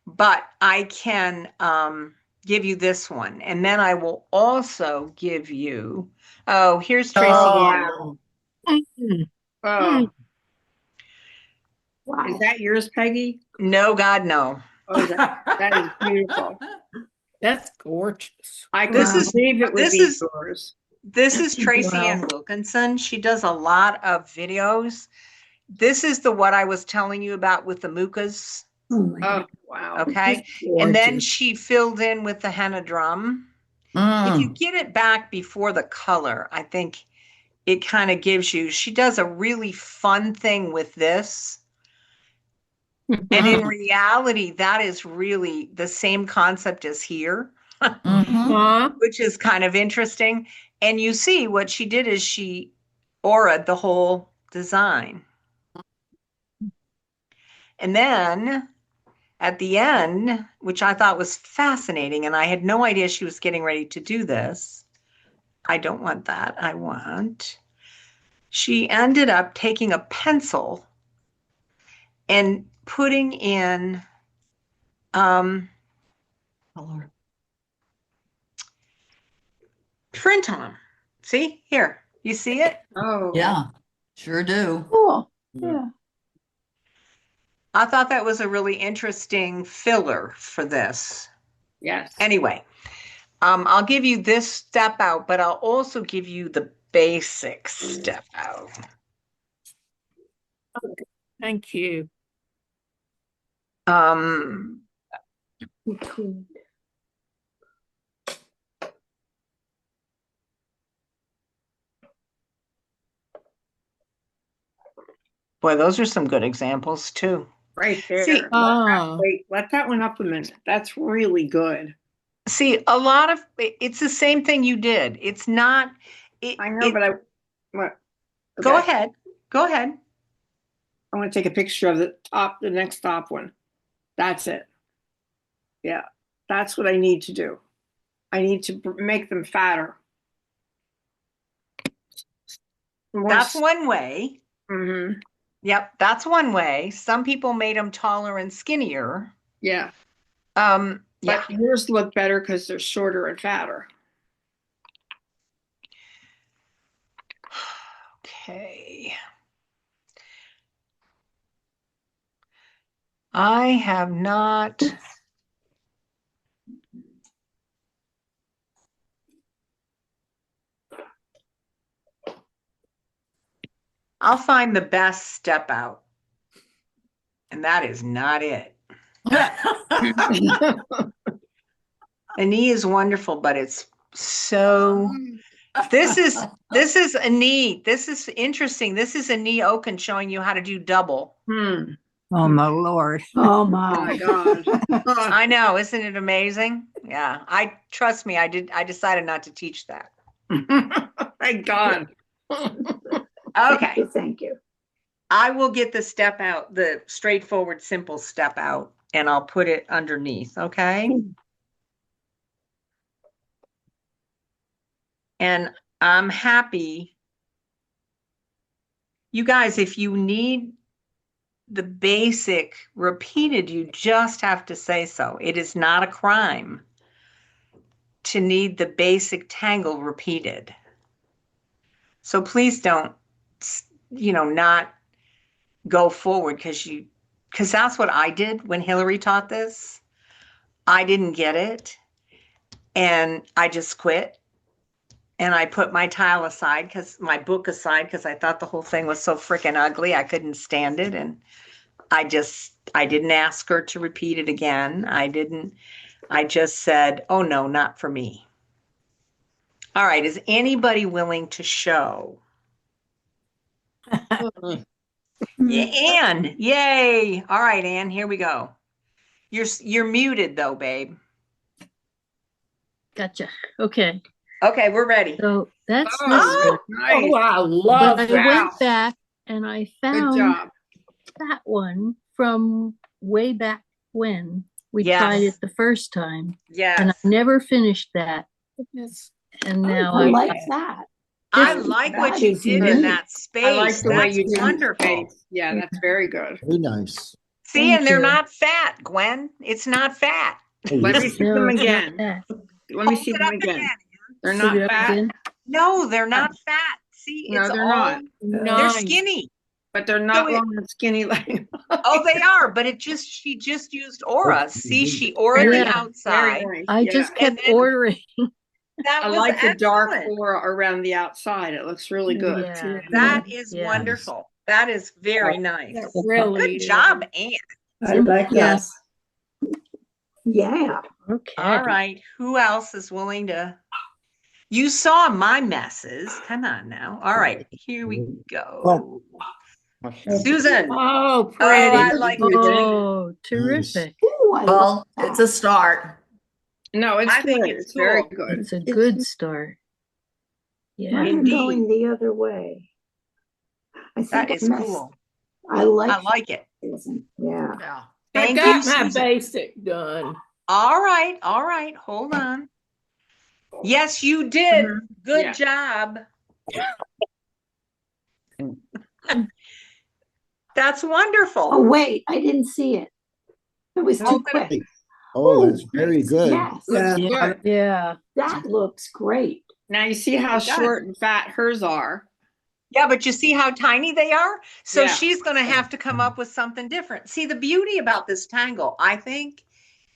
[SPEAKER 1] but I can give you this one. And then I will also give you, oh, here's Tracy.
[SPEAKER 6] Oh.
[SPEAKER 7] Oh,
[SPEAKER 4] Wow.
[SPEAKER 7] is that yours, Peggy?
[SPEAKER 1] No, God, no.
[SPEAKER 7] Oh, that is beautiful.
[SPEAKER 3] That's gorgeous.
[SPEAKER 7] I
[SPEAKER 1] This
[SPEAKER 7] couldn't
[SPEAKER 1] is-
[SPEAKER 7] believe it would
[SPEAKER 1] this
[SPEAKER 7] be
[SPEAKER 1] is-
[SPEAKER 7] yours.
[SPEAKER 1] This is Tracy
[SPEAKER 4] Wow.
[SPEAKER 1] Ann Wilkinson. She does a lot of videos. This is the what I was telling you about with the mucas.
[SPEAKER 2] Oh my
[SPEAKER 7] Oh,
[SPEAKER 2] God.
[SPEAKER 7] wow.
[SPEAKER 1] Okay. And then
[SPEAKER 4] Gorgeous.
[SPEAKER 1] she filled in with the henna drum. If you
[SPEAKER 6] Mm.
[SPEAKER 1] get it back before the color, I think it kind of gives you, she does a really fun thing with this. And in reality, that is really the same concept as here,
[SPEAKER 6] Mhm.
[SPEAKER 3] Huh?
[SPEAKER 1] which is kind of interesting. And you see what she did is she aura'd the whole design. And then at the end, which I thought was fascinating, and I had no idea she was getting ready to do this. I don't want that. I want. She ended up taking a pencil and putting in
[SPEAKER 6] Color.
[SPEAKER 1] print on them. See here, you see it?
[SPEAKER 7] Oh.
[SPEAKER 6] Yeah, sure do.
[SPEAKER 4] Cool. Yeah.
[SPEAKER 1] I thought that was a really interesting filler for this.
[SPEAKER 7] Yes.
[SPEAKER 1] Anyway, I'll give you this step out, but I'll also give you the basic step out.
[SPEAKER 3] Thank you.
[SPEAKER 1] Um,
[SPEAKER 4] Cool.
[SPEAKER 1] boy, those are some good examples too.
[SPEAKER 7] Right there.
[SPEAKER 1] See-
[SPEAKER 7] Wait, let that one up a minute. That's really good.
[SPEAKER 1] See, a lot of it's the same thing you did. It's not.
[SPEAKER 7] I know, but what?
[SPEAKER 1] Go
[SPEAKER 7] Okay.
[SPEAKER 1] ahead. Go ahead.
[SPEAKER 7] I want to take a picture of the next top one. That's it. Yeah, that's what I need to do. I need to make them fatter.
[SPEAKER 1] That's one way.
[SPEAKER 7] Mm-hmm.
[SPEAKER 1] Yep, that's one way. Some people made them taller and skinnier.
[SPEAKER 7] Yeah,
[SPEAKER 1] Yeah.
[SPEAKER 7] but yours look better because they're shorter and fatter.
[SPEAKER 1] Okay. I have not. I'll find the best step out. And that is not it. A knee is wonderful, but it's so. This is a knee. This is interesting. This is a knee Oaken showing you how to do double.
[SPEAKER 5] Oh, my Lord.
[SPEAKER 2] Oh
[SPEAKER 7] Oh my
[SPEAKER 2] my.
[SPEAKER 7] God.
[SPEAKER 1] I know, isn't it amazing? Yeah, trust me, I decided not to teach that.
[SPEAKER 7] Thank God.
[SPEAKER 1] Okay,
[SPEAKER 2] Thank you.
[SPEAKER 1] I will get the step out, the straightforward, simple step out, and I'll put it underneath, okay? And I'm happy. You guys, if you need the basic repeated, you just have to say so. It is not a crime to need the basic tangle repeated. So please don't, not go forward because that's what I did when Hillary taught this. I didn't get it and I just quit. And I put my tile aside my book aside because I thought the whole thing was so freaking ugly. I couldn't stand it. And I didn't ask her to repeat it again. I just said, oh no, not for me. All right. Is anybody willing to show? Yeah, Anne. Yay. All right, Anne, here we go. You're muted though, babe.
[SPEAKER 8] Gotcha. Okay.
[SPEAKER 1] Okay, we're ready.
[SPEAKER 8] So that's this
[SPEAKER 7] Oh,
[SPEAKER 8] one.
[SPEAKER 7] nice.
[SPEAKER 3] Oh, I
[SPEAKER 8] But
[SPEAKER 3] love
[SPEAKER 8] I
[SPEAKER 3] that.
[SPEAKER 8] went back and I
[SPEAKER 7] Good
[SPEAKER 8] found
[SPEAKER 7] job.
[SPEAKER 8] that one from way back when we
[SPEAKER 1] Yes.
[SPEAKER 8] tried it the first time. And
[SPEAKER 1] Yes.
[SPEAKER 8] I never finished that. And now
[SPEAKER 4] I
[SPEAKER 8] I
[SPEAKER 4] like that.
[SPEAKER 1] I
[SPEAKER 8] This-
[SPEAKER 1] like
[SPEAKER 4] that
[SPEAKER 1] what you
[SPEAKER 4] is
[SPEAKER 1] did in
[SPEAKER 4] neat.
[SPEAKER 1] that space.
[SPEAKER 7] I like the way
[SPEAKER 1] That's
[SPEAKER 7] you did the
[SPEAKER 1] wonderful.
[SPEAKER 7] space. Yeah, that's very good.
[SPEAKER 9] Very nice.
[SPEAKER 1] See,
[SPEAKER 8] Thank
[SPEAKER 1] and they're
[SPEAKER 8] you.
[SPEAKER 1] not fat, Gwen. It's not fat.
[SPEAKER 9] Oh,
[SPEAKER 7] Let
[SPEAKER 9] yes.
[SPEAKER 7] me see
[SPEAKER 8] No,
[SPEAKER 7] them
[SPEAKER 8] it's not
[SPEAKER 7] again.
[SPEAKER 8] that.
[SPEAKER 7] Let me
[SPEAKER 1] Hold
[SPEAKER 7] see
[SPEAKER 1] it
[SPEAKER 7] them
[SPEAKER 1] up
[SPEAKER 7] again.
[SPEAKER 1] again.
[SPEAKER 7] They're
[SPEAKER 8] Put
[SPEAKER 7] not
[SPEAKER 8] it up
[SPEAKER 7] fat,
[SPEAKER 8] again.
[SPEAKER 1] No, they're not fat. See,
[SPEAKER 7] No,
[SPEAKER 1] it's
[SPEAKER 7] they're
[SPEAKER 1] all
[SPEAKER 7] not.
[SPEAKER 1] they're
[SPEAKER 3] Nice.
[SPEAKER 1] skinny.
[SPEAKER 7] but they're not
[SPEAKER 1] it-
[SPEAKER 7] long and skinny like.
[SPEAKER 1] Oh, they are, but she just used auras. See, she aura
[SPEAKER 8] Yeah.
[SPEAKER 1] the outside.
[SPEAKER 7] Very nice.
[SPEAKER 8] I
[SPEAKER 7] Yeah.
[SPEAKER 8] just kept
[SPEAKER 1] And then-
[SPEAKER 8] ordering
[SPEAKER 1] That
[SPEAKER 7] I
[SPEAKER 1] was
[SPEAKER 7] like the dark
[SPEAKER 1] excellent.
[SPEAKER 7] aura around the outside. It looks really good.
[SPEAKER 8] Yeah.
[SPEAKER 1] That is
[SPEAKER 8] Yeah.
[SPEAKER 1] wonderful. That is very nice.
[SPEAKER 3] That really
[SPEAKER 1] Good
[SPEAKER 3] is.
[SPEAKER 1] job, Anne.
[SPEAKER 9] I like that.
[SPEAKER 2] Yes. Yeah.
[SPEAKER 8] Okay.
[SPEAKER 1] All right. Who else is willing to? You saw my messes. Come on now. All right. Here we go. Susan.
[SPEAKER 3] Oh,
[SPEAKER 1] Oh, I
[SPEAKER 3] pretty.
[SPEAKER 1] like the tree.
[SPEAKER 8] Oh, terrific.
[SPEAKER 4] Ooh, I love
[SPEAKER 6] Well,
[SPEAKER 4] that.
[SPEAKER 6] it's a start.
[SPEAKER 7] No, it's
[SPEAKER 1] I think
[SPEAKER 7] good.
[SPEAKER 1] it's
[SPEAKER 7] It's very
[SPEAKER 1] cool.
[SPEAKER 7] good.
[SPEAKER 8] It's a good start. Yeah.
[SPEAKER 4] Mine are
[SPEAKER 1] Indeed.
[SPEAKER 4] going the other way. I
[SPEAKER 1] That
[SPEAKER 4] think I
[SPEAKER 1] is
[SPEAKER 4] messed.
[SPEAKER 1] cool.
[SPEAKER 4] I like.
[SPEAKER 1] I like it.
[SPEAKER 4] Susan. Yeah.
[SPEAKER 6] Yeah.
[SPEAKER 3] I
[SPEAKER 1] Thank
[SPEAKER 3] got
[SPEAKER 1] you,
[SPEAKER 3] my
[SPEAKER 1] Susan.
[SPEAKER 3] basic done.
[SPEAKER 1] All right. All right. Hold on. Yes, you did. Good
[SPEAKER 7] Yeah.
[SPEAKER 1] job. That's
[SPEAKER 4] Oh,
[SPEAKER 1] wonderful.
[SPEAKER 4] wait, I didn't see it. It was too
[SPEAKER 1] Hold it.
[SPEAKER 4] quick.
[SPEAKER 10] Oh, that's very good.
[SPEAKER 4] Yes,
[SPEAKER 3] Looks
[SPEAKER 9] Yeah.
[SPEAKER 3] good.
[SPEAKER 8] Yeah.
[SPEAKER 4] that looks great.
[SPEAKER 7] Now you see how
[SPEAKER 1] It does.
[SPEAKER 7] short and fat hers are.
[SPEAKER 1] Yeah, but you see how tiny they are? So
[SPEAKER 7] Yeah.
[SPEAKER 1] she's going to have to come up with something different. See, the beauty about this tangle, I think,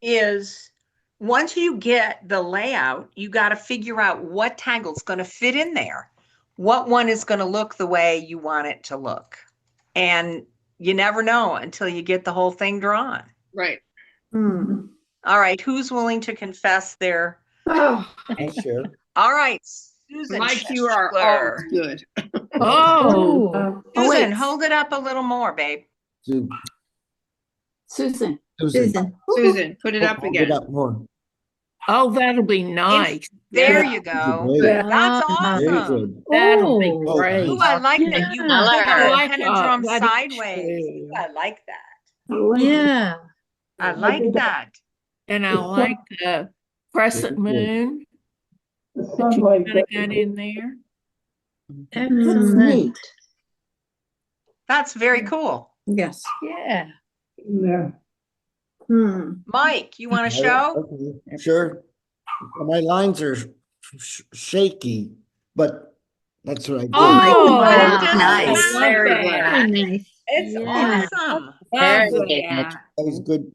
[SPEAKER 1] is once you get the layout, you got to figure out what tangle's going to fit in there. What one is going to look the way you want it to look. And you never know until you get the whole thing drawn.
[SPEAKER 7] Right.
[SPEAKER 4] Hmm.
[SPEAKER 1] All right, who's willing to confess their?
[SPEAKER 4] Oh,
[SPEAKER 10] I'll share.
[SPEAKER 1] All right, Susan.
[SPEAKER 7] Mike, you are
[SPEAKER 1] Scheffler.
[SPEAKER 7] always good.
[SPEAKER 3] Oh,
[SPEAKER 8] Oh,
[SPEAKER 4] oh,
[SPEAKER 1] Susan,
[SPEAKER 4] wait.
[SPEAKER 1] hold it up a little more, babe.
[SPEAKER 10] Su-
[SPEAKER 4] Susan.
[SPEAKER 2] Susan.
[SPEAKER 7] Susan, put it up
[SPEAKER 10] Hold
[SPEAKER 7] again.
[SPEAKER 10] it up more.
[SPEAKER 3] oh, that'll be nice.
[SPEAKER 1] There
[SPEAKER 7] Yeah.
[SPEAKER 1] you go.
[SPEAKER 10] Great.
[SPEAKER 7] Yeah.
[SPEAKER 1] That's
[SPEAKER 10] Very
[SPEAKER 1] awesome.
[SPEAKER 10] good.
[SPEAKER 3] That'll be
[SPEAKER 8] Oh.
[SPEAKER 3] great.
[SPEAKER 1] Ooh, I like
[SPEAKER 8] Yeah.
[SPEAKER 1] that you
[SPEAKER 8] I
[SPEAKER 1] put
[SPEAKER 3] I
[SPEAKER 1] the
[SPEAKER 3] like
[SPEAKER 1] pentagram
[SPEAKER 3] that
[SPEAKER 1] sideways.
[SPEAKER 3] too.
[SPEAKER 1] Ooh, I like that.
[SPEAKER 4] I like it.
[SPEAKER 8] Yeah.
[SPEAKER 1] I like that.
[SPEAKER 3] And I like the crescent
[SPEAKER 10] Very good.
[SPEAKER 3] moon that you kind of got in there.
[SPEAKER 4] That's
[SPEAKER 8] Excellent.
[SPEAKER 4] neat.
[SPEAKER 1] That's very cool.
[SPEAKER 2] Yes.
[SPEAKER 8] Yeah.
[SPEAKER 2] Hmm.
[SPEAKER 1] Mike, you want to
[SPEAKER 10] I-
[SPEAKER 1] show?
[SPEAKER 10] okay, sure. My lines are shaky, but that's what I do.
[SPEAKER 3] Oh,
[SPEAKER 1] Wow.
[SPEAKER 6] Nice.
[SPEAKER 3] I love
[SPEAKER 6] Very
[SPEAKER 3] that.
[SPEAKER 2] Very nice.
[SPEAKER 1] It's
[SPEAKER 8] Yeah.
[SPEAKER 1] awesome.
[SPEAKER 3] Love
[SPEAKER 6] Very
[SPEAKER 3] that.
[SPEAKER 10] That was good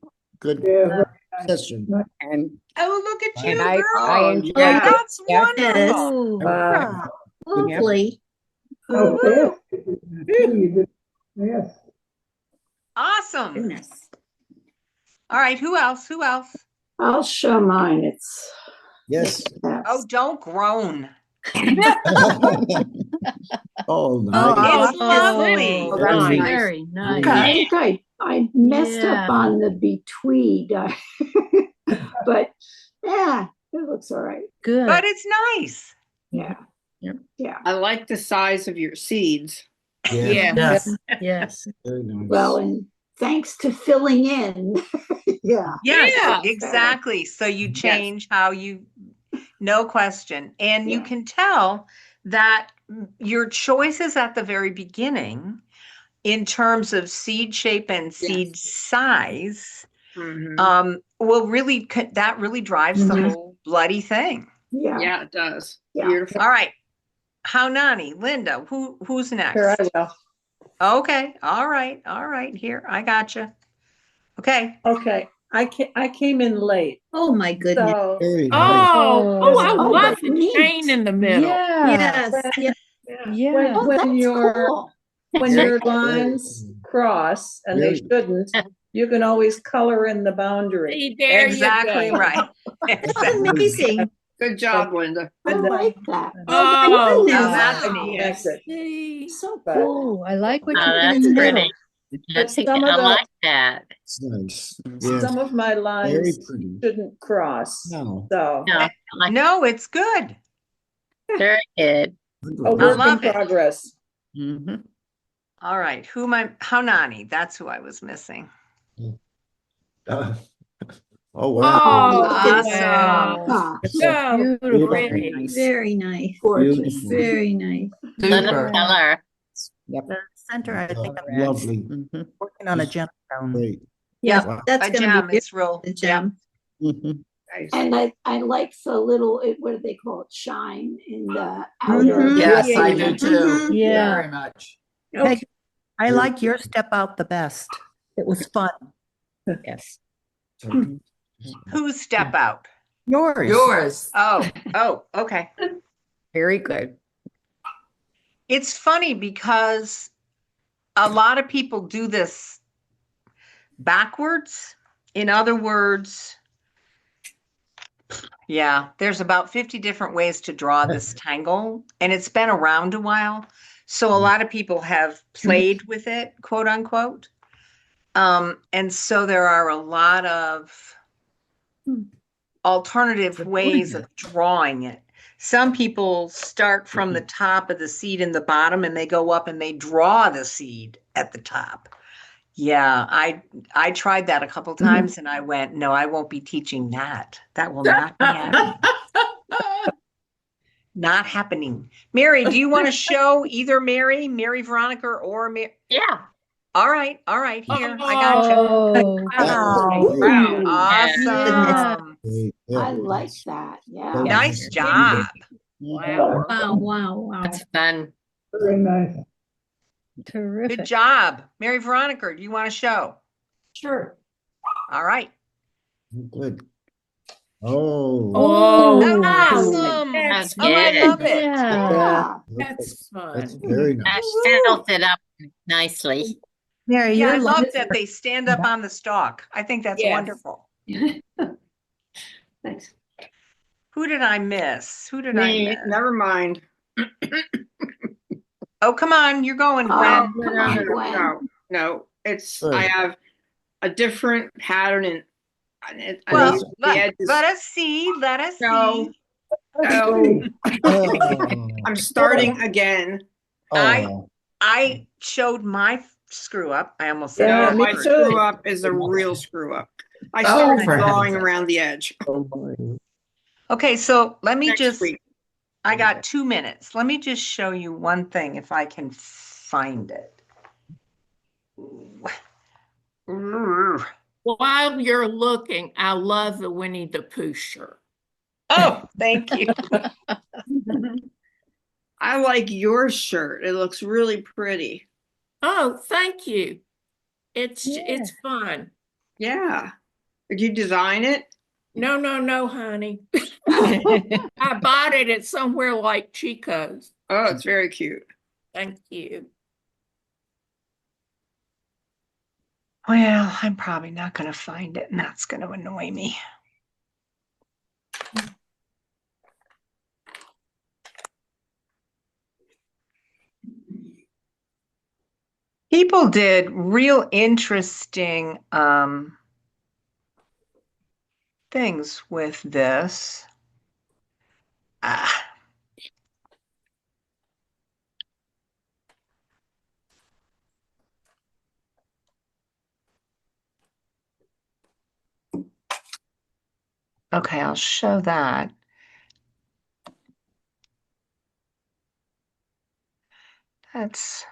[SPEAKER 10] session.
[SPEAKER 11] And
[SPEAKER 1] Oh, look at you,
[SPEAKER 11] And I
[SPEAKER 1] girl.
[SPEAKER 11] enjoyed
[SPEAKER 7] Yeah.
[SPEAKER 1] That's
[SPEAKER 11] Yes.
[SPEAKER 1] wonderful.
[SPEAKER 8] Oh.
[SPEAKER 2] Lovely.
[SPEAKER 1] Woo-hoo.
[SPEAKER 9] Yes.
[SPEAKER 1] Awesome.
[SPEAKER 2] Goodness.
[SPEAKER 1] All right, who else? Who else?
[SPEAKER 4] I'll show mine. It's
[SPEAKER 10] Yes.
[SPEAKER 1] Oh, don't groan.
[SPEAKER 10] Oh,
[SPEAKER 1] Oh,
[SPEAKER 10] nice.
[SPEAKER 1] it's lovely.
[SPEAKER 8] Oh,
[SPEAKER 10] that's
[SPEAKER 3] nice.
[SPEAKER 8] Very nice.
[SPEAKER 4] I think I messed up
[SPEAKER 8] Yeah.
[SPEAKER 4] on the between, but yeah, it looks all right.
[SPEAKER 8] Good.
[SPEAKER 1] But it's nice.
[SPEAKER 4] Yeah.
[SPEAKER 6] Yep.
[SPEAKER 4] Yeah.
[SPEAKER 7] I like the size of your seeds.
[SPEAKER 10] Yeah.
[SPEAKER 3] Yes.
[SPEAKER 8] Yes.
[SPEAKER 10] Very nice.
[SPEAKER 4] Well, and thanks to filling in. Yeah.
[SPEAKER 1] Yes,
[SPEAKER 3] Yeah.
[SPEAKER 1] exactly. So you change how you, no question. And you
[SPEAKER 4] Yeah.
[SPEAKER 1] can tell that your choices at the very beginning, in terms of seed shape and seed size, will really, that really drives the
[SPEAKER 4] Mhm.
[SPEAKER 1] whole bloody thing.
[SPEAKER 4] Yeah.
[SPEAKER 7] Yeah, it does.
[SPEAKER 4] Yeah.
[SPEAKER 7] Beautiful.
[SPEAKER 1] All right. How Nani, Linda, who's next?
[SPEAKER 9] Sure, I will.
[SPEAKER 1] Okay. All right. All right. Here, I got you. Okay.
[SPEAKER 9] Okay, I came in late,
[SPEAKER 2] Oh, my goodness.
[SPEAKER 9] so.
[SPEAKER 10] Very nice.
[SPEAKER 3] Oh,
[SPEAKER 8] Oh,
[SPEAKER 3] I
[SPEAKER 4] oh,
[SPEAKER 3] love
[SPEAKER 4] that's
[SPEAKER 3] the
[SPEAKER 4] neat.
[SPEAKER 3] chain in the middle.
[SPEAKER 8] Yeah.
[SPEAKER 2] Yes. Yes.
[SPEAKER 8] Yeah.
[SPEAKER 4] Oh,
[SPEAKER 9] When
[SPEAKER 4] that's
[SPEAKER 9] you're,
[SPEAKER 4] cool.
[SPEAKER 9] when
[SPEAKER 10] Very
[SPEAKER 9] your
[SPEAKER 10] cool.
[SPEAKER 9] lines cross, and they
[SPEAKER 10] Very-
[SPEAKER 9] shouldn't, you can always color in the boundary.
[SPEAKER 3] See, there
[SPEAKER 1] Exactly
[SPEAKER 3] you go.
[SPEAKER 1] right.
[SPEAKER 2] That's
[SPEAKER 1] Exactly.
[SPEAKER 2] amazing.
[SPEAKER 7] Good job, Linda.
[SPEAKER 4] I
[SPEAKER 9] And then-
[SPEAKER 4] like that.
[SPEAKER 3] Oh,
[SPEAKER 1] Now
[SPEAKER 2] goodness.
[SPEAKER 1] that's
[SPEAKER 3] wow.
[SPEAKER 1] neat.
[SPEAKER 9] Connected.
[SPEAKER 3] See?
[SPEAKER 4] So
[SPEAKER 9] But-
[SPEAKER 4] cool.
[SPEAKER 8] Oh, I like what
[SPEAKER 11] Oh,
[SPEAKER 8] you did
[SPEAKER 11] that's
[SPEAKER 8] in the
[SPEAKER 11] pretty.
[SPEAKER 8] middle.
[SPEAKER 9] But some of
[SPEAKER 11] I
[SPEAKER 9] the,
[SPEAKER 11] like that.
[SPEAKER 10] It's nice. Yes.
[SPEAKER 9] some of my
[SPEAKER 10] Very
[SPEAKER 9] lines
[SPEAKER 10] pretty.
[SPEAKER 9] shouldn't cross,
[SPEAKER 10] No.
[SPEAKER 9] so
[SPEAKER 11] No, I like
[SPEAKER 1] No, it's good.
[SPEAKER 11] very good.
[SPEAKER 9] a
[SPEAKER 1] I
[SPEAKER 9] work in
[SPEAKER 1] love it.
[SPEAKER 9] progress.
[SPEAKER 11] Mhm.
[SPEAKER 1] All right. How Nani? That's who I was missing.
[SPEAKER 10] Uh, oh,
[SPEAKER 3] Oh,
[SPEAKER 10] wow.
[SPEAKER 1] Awesome.
[SPEAKER 3] wow.
[SPEAKER 4] Ah,
[SPEAKER 3] So
[SPEAKER 8] Beautiful.
[SPEAKER 3] pretty.
[SPEAKER 2] Very nice.
[SPEAKER 4] gorgeous.
[SPEAKER 10] Beautiful.
[SPEAKER 2] Very nice.
[SPEAKER 11] Let
[SPEAKER 6] Super.
[SPEAKER 11] them color.
[SPEAKER 5] The center, I think,
[SPEAKER 10] Lovely.
[SPEAKER 11] Mhm.
[SPEAKER 5] working on a gemstone.
[SPEAKER 10] Great.
[SPEAKER 2] Yes,
[SPEAKER 10] Wow.
[SPEAKER 2] that's
[SPEAKER 1] A
[SPEAKER 2] gonna
[SPEAKER 1] gem.
[SPEAKER 2] be
[SPEAKER 1] It's real.
[SPEAKER 2] a gem.
[SPEAKER 11] Mhm.
[SPEAKER 7] Nice.
[SPEAKER 4] And I like the little, what do they call it? Shine in the outer.
[SPEAKER 2] Mhm.
[SPEAKER 6] Yes, I
[SPEAKER 3] Yeah.
[SPEAKER 6] do too.
[SPEAKER 8] Yeah.
[SPEAKER 6] Very much.
[SPEAKER 5] Peg, I like your step out the best. It was fun.
[SPEAKER 11] Yes.
[SPEAKER 1] Who's step out?
[SPEAKER 5] Yours.
[SPEAKER 6] Yours.
[SPEAKER 1] Oh, okay.
[SPEAKER 11] Very good.
[SPEAKER 1] It's funny because a lot of people do this backwards. In other words, yeah, there's about 50 different ways to draw this tangle, and it's been around a while. So a lot of people have played with it, quote unquote. And so there are a lot of alternative ways of drawing it. Some people start from the top of the seed in the bottom and they go up and they draw the seed at the top. Yeah, I tried that a couple times and I went, no, I won't be teaching that. That will not be happening. Not happening. Mary, do you want to show either Mary Veronica, or Mary?
[SPEAKER 11] Yeah.
[SPEAKER 1] All right, here, I got you.
[SPEAKER 8] Oh,
[SPEAKER 7] Wow.
[SPEAKER 1] Awesome.
[SPEAKER 10] Yeah.
[SPEAKER 4] I like that. Yeah.
[SPEAKER 1] Nice job.
[SPEAKER 7] Wow.
[SPEAKER 8] wow.
[SPEAKER 11] That's fun.
[SPEAKER 10] Very nice.
[SPEAKER 1] Good
[SPEAKER 8] Terrific.
[SPEAKER 1] job. Mary Veronica, do you want to show?
[SPEAKER 9] Sure.
[SPEAKER 1] All right.
[SPEAKER 10] Good. Oh.
[SPEAKER 3] Oh,
[SPEAKER 1] Awesome.
[SPEAKER 3] that's
[SPEAKER 1] Oh, I
[SPEAKER 11] good.
[SPEAKER 1] love it.
[SPEAKER 8] Yeah.
[SPEAKER 3] That's
[SPEAKER 10] That's
[SPEAKER 3] fun.
[SPEAKER 10] very
[SPEAKER 11] I
[SPEAKER 10] nice.
[SPEAKER 11] felt it up nicely.
[SPEAKER 5] Mary,
[SPEAKER 1] Yeah, I
[SPEAKER 5] your
[SPEAKER 1] love
[SPEAKER 5] lines
[SPEAKER 1] that they stand up on the stalk. I think that's
[SPEAKER 7] Yes.
[SPEAKER 1] wonderful.
[SPEAKER 9] Thanks.
[SPEAKER 1] Who did I miss? Who did I
[SPEAKER 7] Me,
[SPEAKER 1] miss?
[SPEAKER 7] never mind.
[SPEAKER 1] Oh, come on. You're going,
[SPEAKER 4] Oh,
[SPEAKER 1] Gwen.
[SPEAKER 4] come on, Gwen.
[SPEAKER 7] No. It's
[SPEAKER 10] Good.
[SPEAKER 7] I have a different pattern and
[SPEAKER 1] Well,
[SPEAKER 7] the edges.
[SPEAKER 1] let us see. Let us
[SPEAKER 7] No.
[SPEAKER 1] see.
[SPEAKER 7] No,
[SPEAKER 10] Oh.
[SPEAKER 7] I'm starting again.
[SPEAKER 10] Oh.
[SPEAKER 1] I showed my screw up. I almost said
[SPEAKER 9] Yeah,
[SPEAKER 1] that
[SPEAKER 9] me
[SPEAKER 7] My
[SPEAKER 1] word.
[SPEAKER 9] too.
[SPEAKER 7] screw up is a real screw up. I
[SPEAKER 6] Oh,
[SPEAKER 7] started
[SPEAKER 6] for
[SPEAKER 7] drawing
[SPEAKER 6] heaven's
[SPEAKER 7] around the edge
[SPEAKER 1] Okay, so let me
[SPEAKER 7] next
[SPEAKER 1] just,
[SPEAKER 7] week.
[SPEAKER 1] I got 2 minutes. Let me just show you one thing if I can find it.
[SPEAKER 3] While you're looking, I love the Winnie the Pooh shirt.
[SPEAKER 1] Oh, thank you.
[SPEAKER 7] I like your shirt. It looks really pretty.
[SPEAKER 3] Oh, thank you. It's
[SPEAKER 8] Yeah.
[SPEAKER 3] it's fun.
[SPEAKER 7] Yeah. Did you design it?
[SPEAKER 3] No, honey. I bought it at somewhere like Chico's.
[SPEAKER 7] Oh, it's very cute.
[SPEAKER 3] Thank you.
[SPEAKER 1] Well, I'm probably not going to find it, and that's going to annoy me. People did real interesting things with this. Ah. Okay, I'll show that. That's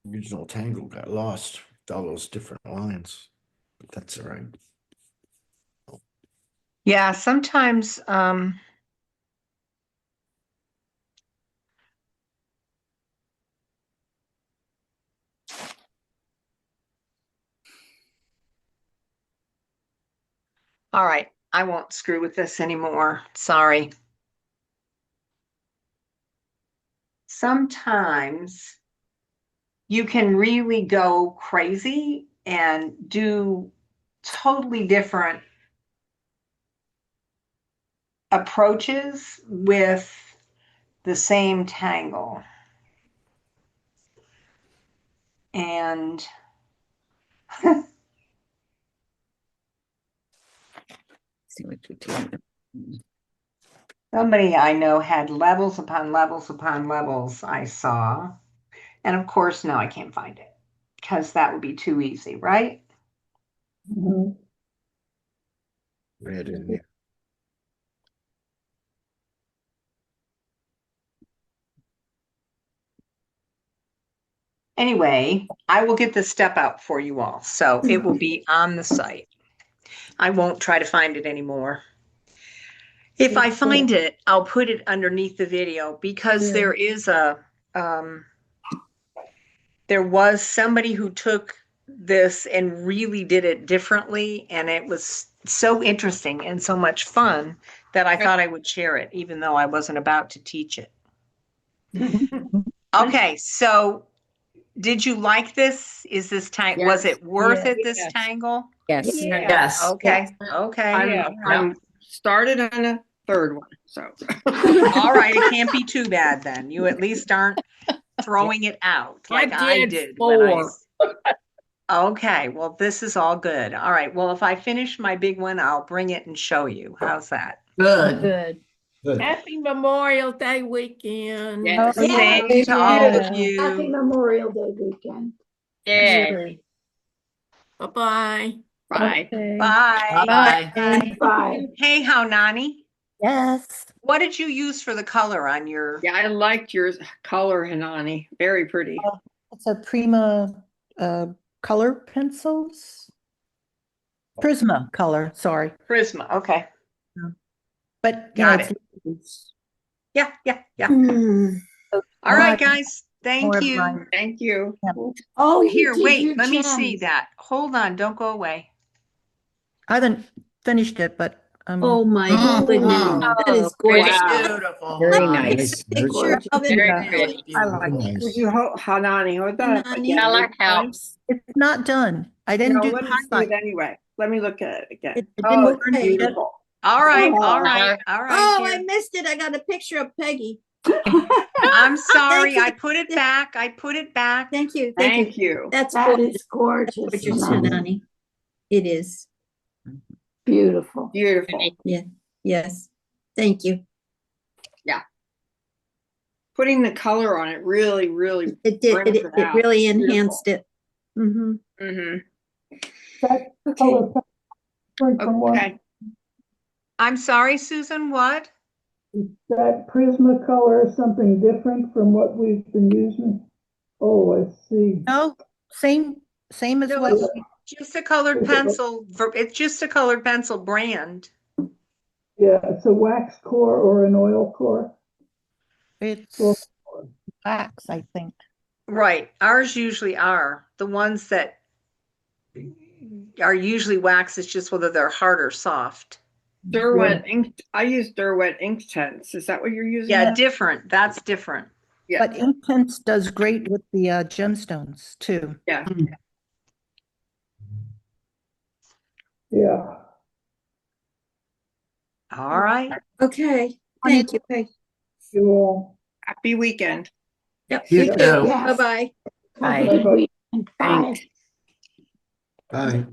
[SPEAKER 10] Original tangle got lost with all those different lines. But that's all right.
[SPEAKER 1] yeah, sometimes all right, I won't screw with this anymore. Sorry. Sometimes you can really go crazy and do totally different approaches with the same tangle. And
[SPEAKER 11] See what you're doing.
[SPEAKER 1] somebody I know had levels upon levels upon levels, I saw. And of course, now I can't find it because that would be too easy, right?
[SPEAKER 10] Red in there.
[SPEAKER 1] Anyway, I will get the step out for you all. So it will be on the site. I won't try to find it anymore. If I find it, I'll put it underneath the video because there is there was somebody who took this and really did it differently, and it was so interesting and so much fun that I thought I would share it, even though I wasn't about to teach it. Okay, so did you like this? Is this was it worth it, this tangle?
[SPEAKER 11] Yes.
[SPEAKER 6] Yes.
[SPEAKER 1] Okay, okay.
[SPEAKER 7] I'm started on a third one, so.
[SPEAKER 1] All right, it can't be too bad then. You at least aren't throwing it out like I did when Okay, well, this is all good. All right, well, if I finish my big one, I'll bring it and show you. How's that?
[SPEAKER 6] Good.
[SPEAKER 8] Good.
[SPEAKER 10] Good.
[SPEAKER 3] Happy Memorial Day weekend.
[SPEAKER 7] Yeah.
[SPEAKER 1] Same to all of
[SPEAKER 8] Yeah.
[SPEAKER 4] Happy
[SPEAKER 1] you.
[SPEAKER 4] Memorial Day weekend.
[SPEAKER 11] Yeah.
[SPEAKER 8] Really.
[SPEAKER 3] Bye-bye.
[SPEAKER 7] Bye.
[SPEAKER 8] Okay.
[SPEAKER 1] Bye.
[SPEAKER 6] Bye.
[SPEAKER 4] And bye.
[SPEAKER 1] Hey, Nani?
[SPEAKER 5] Yes.
[SPEAKER 1] What did you use for the color on your?
[SPEAKER 7] Yeah, I liked your color, Hanani. Very pretty.
[SPEAKER 5] It's a Prima color pencils. Prisma color, sorry.
[SPEAKER 1] Prisma? Okay.
[SPEAKER 5] But
[SPEAKER 1] Got
[SPEAKER 5] it's loose.
[SPEAKER 1] Yeah.
[SPEAKER 2] Hmm.
[SPEAKER 1] All right, guys. Thank
[SPEAKER 5] More of
[SPEAKER 1] you.
[SPEAKER 5] mine.
[SPEAKER 7] Thank you.
[SPEAKER 4] Oh, you
[SPEAKER 1] Here,
[SPEAKER 4] did
[SPEAKER 1] wait,
[SPEAKER 4] your
[SPEAKER 1] let me see
[SPEAKER 4] gems.
[SPEAKER 1] that. Hold on, don't go away.
[SPEAKER 5] I haven't finished it, but
[SPEAKER 2] Oh my
[SPEAKER 6] Mm.
[SPEAKER 2] goodness, that is
[SPEAKER 11] pretty.
[SPEAKER 2] gorgeous.
[SPEAKER 6] Beautiful.
[SPEAKER 11] Very
[SPEAKER 10] Nice,
[SPEAKER 11] nice.
[SPEAKER 2] Picture of it.
[SPEAKER 11] Very
[SPEAKER 6] Really
[SPEAKER 11] pretty.
[SPEAKER 6] beautiful.
[SPEAKER 5] I like
[SPEAKER 10] Very
[SPEAKER 5] it.
[SPEAKER 7] Would
[SPEAKER 10] nice.
[SPEAKER 7] you hold, Hanani, hold that up
[SPEAKER 2] Hanani?
[SPEAKER 7] again?
[SPEAKER 11] Color helps.
[SPEAKER 5] It's not done. I didn't
[SPEAKER 7] No,
[SPEAKER 5] do
[SPEAKER 7] let
[SPEAKER 5] the
[SPEAKER 7] me see
[SPEAKER 5] highlight.
[SPEAKER 7] it anyway. Let me look at it again.
[SPEAKER 2] It
[SPEAKER 5] didn't
[SPEAKER 7] Oh,
[SPEAKER 5] turn
[SPEAKER 7] it's
[SPEAKER 2] okay.
[SPEAKER 7] beautiful.
[SPEAKER 1] All right,
[SPEAKER 7] Oh.
[SPEAKER 1] all right,
[SPEAKER 2] Oh, I
[SPEAKER 1] dear.
[SPEAKER 2] missed it. I got a picture of Peggy.
[SPEAKER 1] I'm sorry,
[SPEAKER 2] Thank
[SPEAKER 1] I
[SPEAKER 2] you.
[SPEAKER 1] put it back. I put it back.
[SPEAKER 2] Thank you. Thank you.
[SPEAKER 7] Thank you.
[SPEAKER 2] That's
[SPEAKER 4] That is gorgeous.
[SPEAKER 2] gorgeous,
[SPEAKER 4] Hanani.
[SPEAKER 2] Hanani. It is.
[SPEAKER 4] Beautiful.
[SPEAKER 7] Beautiful.
[SPEAKER 2] Yes. Thank you.
[SPEAKER 7] Putting the color on it really, really.
[SPEAKER 2] It did.
[SPEAKER 7] brings
[SPEAKER 2] It
[SPEAKER 7] out.
[SPEAKER 2] really
[SPEAKER 7] Beautiful.
[SPEAKER 2] enhanced it. Mm-hmm.
[SPEAKER 7] Mm-hmm.
[SPEAKER 2] Okay.
[SPEAKER 7] Okay.
[SPEAKER 1] I'm sorry, Susan, what?
[SPEAKER 12] That Prisma color is something different from what we've been using? Oh, I see.
[SPEAKER 5] No, same as
[SPEAKER 1] No,
[SPEAKER 5] what
[SPEAKER 1] it's just a colored pencil. It's just a colored pencil brand.
[SPEAKER 12] Yeah, it's a wax core or an oil core.
[SPEAKER 5] it's
[SPEAKER 12] Well-
[SPEAKER 5] wax, I think.
[SPEAKER 1] Right. Ours usually are. The ones that are usually wax, it's just whether they're hard or soft.
[SPEAKER 7] Derwent ink. I use Derwent Inktense. Is that what you're using?
[SPEAKER 1] Yeah, different. That's different.
[SPEAKER 7] Yeah.
[SPEAKER 5] But Inktense does great with the gemstones too.
[SPEAKER 7] Yeah.
[SPEAKER 12] Yeah.
[SPEAKER 1] All right.
[SPEAKER 2] Okay. Thank you, Peggy.
[SPEAKER 12] You all.
[SPEAKER 7] Happy weekend.
[SPEAKER 2] Yep.
[SPEAKER 6] You
[SPEAKER 2] You too.
[SPEAKER 6] too.
[SPEAKER 2] Bye-bye.
[SPEAKER 4] Have a
[SPEAKER 11] Bye.
[SPEAKER 4] good weekend. Bye.
[SPEAKER 10] Bye.